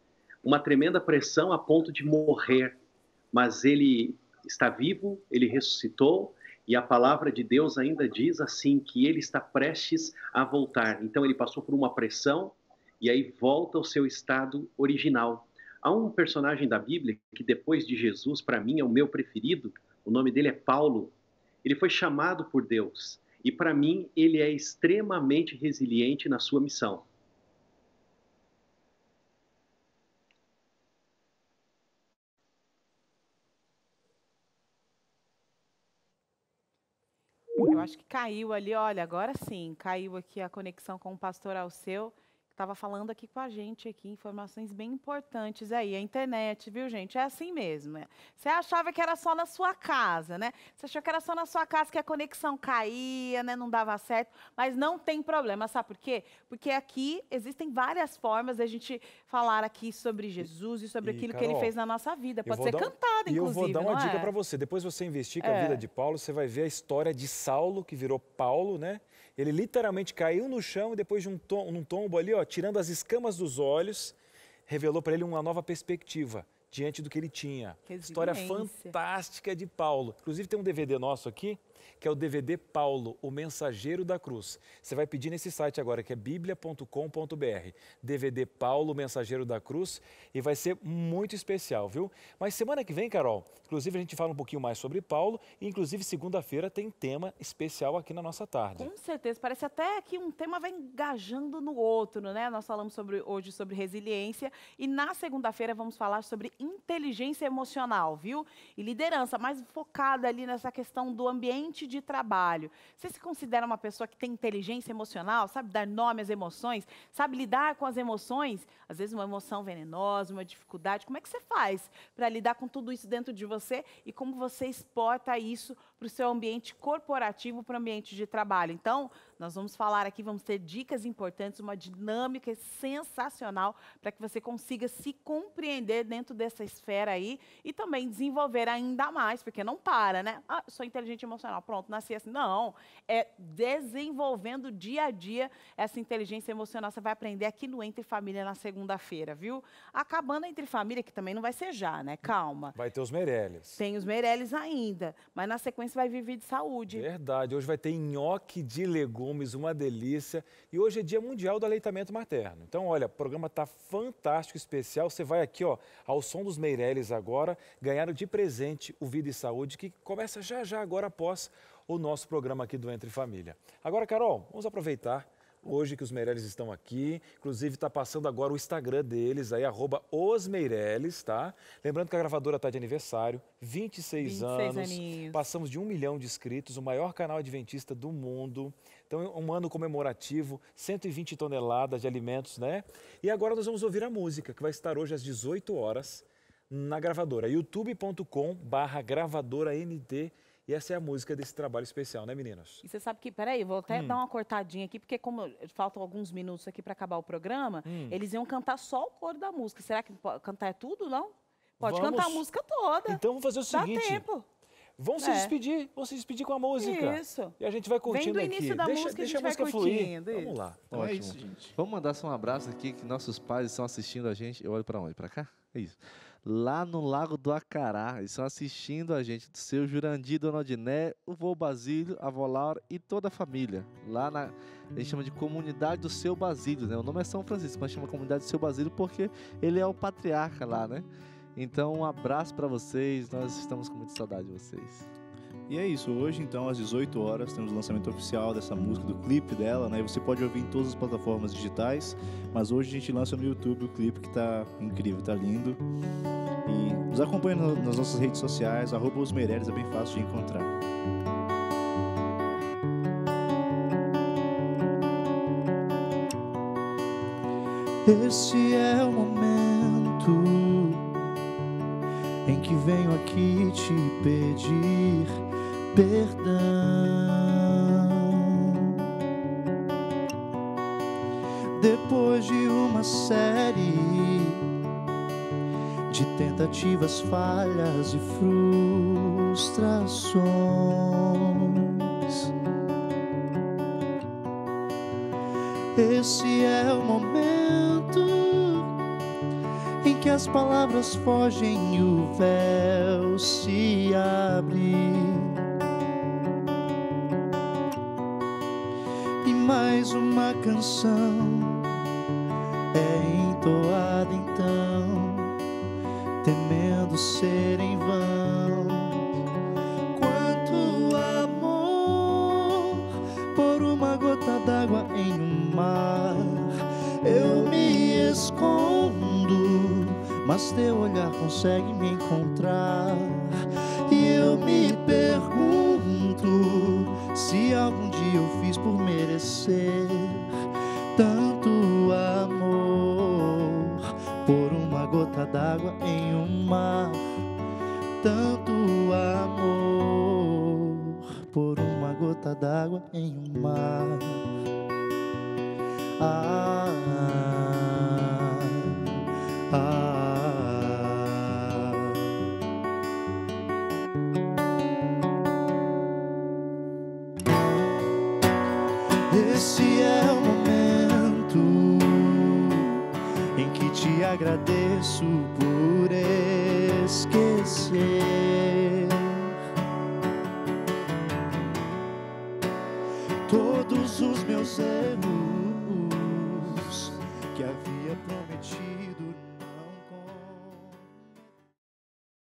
Uma tremenda pressão a ponto de morrer. Mas ele está vivo, ele ressuscitou. E a palavra de Deus ainda diz assim, que ele está prestes a voltar. Então ele passou por uma pressão e aí volta ao seu estado original. Há um personagem da Bíblia que depois de Jesus, para mim, é o meu preferido. O nome dele é Paulo. Ele foi chamado por Deus. E para mim, ele é extremamente resiliente na sua missão. Eu acho que caiu ali, olha, agora sim, caiu aqui a conexão com o pastor Alceu, que estava falando aqui com a gente, aqui, informações bem importantes aí, a internet, viu, gente? É assim mesmo. Você achava que era só na sua casa, né? Você achou que era só na sua casa que a conexão caía, né? Não dava certo, mas não tem problema, sabe por quê? Porque aqui existem várias formas de a gente falar aqui sobre Jesus e sobre aquilo que ele fez na nossa vida. Pode ser cantado, inclusive, E eu vou dar uma dica para você. Depois você investiga a vida de Paulo, você vai ver a história de Saulo, que virou Paulo, né? Ele literalmente caiu no chão e depois de um tombo ali, ó, tirando as escamas dos olhos, revelou para ele uma nova perspectiva diante do que ele tinha. História fantástica de Paulo. Inclusive tem um DVD nosso aqui, que é o DVD Paulo, o Mensageiro da Cruz. Você vai pedir nesse site agora, que é biblia.com.br. DVD Paulo, o Mensageiro da Cruz, e vai ser muito especial, viu? Mas semana que vem, Carol, inclusive a gente fala um pouquinho mais sobre Paulo, e inclusive segunda-feira tem tema especial aqui na nossa tarde. Com certeza, parece até que um tema vai engajando no outro, né? Nós falamos hoje sobre resiliência, e na segunda-feira vamos falar sobre inteligência emocional, viu? E liderança, mais focada ali nessa questão do ambiente de trabalho. Você se considera uma pessoa que tem inteligência emocional, sabe dar nome às emoções, sabe lidar com as emoções? Às vezes uma emoção venenosa, uma dificuldade. Como é que você faz para lidar com tudo isso dentro de você e como você exporta isso para o seu ambiente corporativo, para o ambiente de trabalho? Então, nós vamos falar aqui, vamos ter dicas importantes, uma dinâmica sensacional para que você consiga se compreender dentro dessa esfera aí e também desenvolver ainda mais, porque não para, né? Ah, sou inteligente emocional, pronto, nasci assim. Não, é desenvolvendo dia a dia essa inteligência emocional. Você vai aprender aqui no Entre Família na segunda-feira, viu? Acabando a Entre Família, que também não vai ser já, né? Calma. Vai ter os Meirelles. Tem os Meirelles ainda, mas na sequência vai vir Vida de Saúde. Verdade, hoje vai ter nhoque de legumes, uma delícia. E hoje é Dia Mundial do Aleitamento Materno. Então, olha, o programa está fantástico, especial. Você vai aqui, ó, ao som dos Meirelles agora, ganharam de presente o Vida e Saúde, que começa já agora após o nosso programa aqui do Entre Família. Agora, Carol, vamos aproveitar hoje que os Meirelles estão aqui. Inclusive, está passando agora o Instagram deles, aí, @osmeirelles, tá? Lembrando que a gravadora está de aniversário, 26 anos. aninhos. Passamos de 1 milhão de inscritos, o maior canal adventista do mundo. Então, um ano comemorativo, 120 toneladas de alimentos, né? E agora nós vamos ouvir a música, que vai estar hoje às 18 horas na gravadora, youtube.com/gravadora-ND. E essa é a música desse trabalho especial, né, meninas? E você sabe que, peraí, vou até dar uma cortadinha aqui, porque como faltam alguns minutos aqui para acabar o programa, eles iam cantar só o coro da música. Será que cantar é tudo, não? Pode cantar a música toda. Então vamos fazer o seguinte. Dá tempo. Vamos se despedir com a música. Isso. E a gente vai curtindo Vem do início aqui. da música, deixa a gente vai fluir. curtindo. Vamos lá. Então Ótimo. é isso, gente. Vamos mandar só um abraço aqui, que nossos pais estão assistindo a gente. Eu olho para onde? Para cá? É isso. Lá no Lago do Acará, eles estão assistindo a gente, do seu Jurandir, Dona Odiné, o vô Basílio, a avó Laura e toda a família. Lá a gente chama de Comunidade do Seu Basílio, né? O nome é São Francisco, mas chama Comunidade do Seu Basílio porque ele é o patriarca lá, né? Então, um abraço para vocês, nós estamos com muita saudade de vocês. E é isso, hoje então às 18 horas temos o lançamento oficial dessa música, do clipe dela, né? E você pode ouvir em todas as plataformas digitais, mas hoje a gente lança no YouTube o clipe que tá incrível, tá lindo. E nos acompanha nas nossas redes sociais, @osmeirelles, é bem fácil de encontrar. Esse é o momento em que venho aqui te pedir perdão. Depois de uma série de tentativas, falhas e frustrações, esse é o momento em que as palavras fogem e o véu se abre. E mais uma canção é entoada então, temendo ser em vão. Quanto amor por uma gota d'água em um mar. Eu me escondo, mas teu olhar consegue me encontrar. E eu me pergunto se algum dia eu fiz por merecer tanto amor por uma gota d'água em um mar. Tanto amor por uma gota d'água em um mar. Ah, ah, ah. Esse é o momento em que te agradeço por esquecer todos os meus erros que havia prometido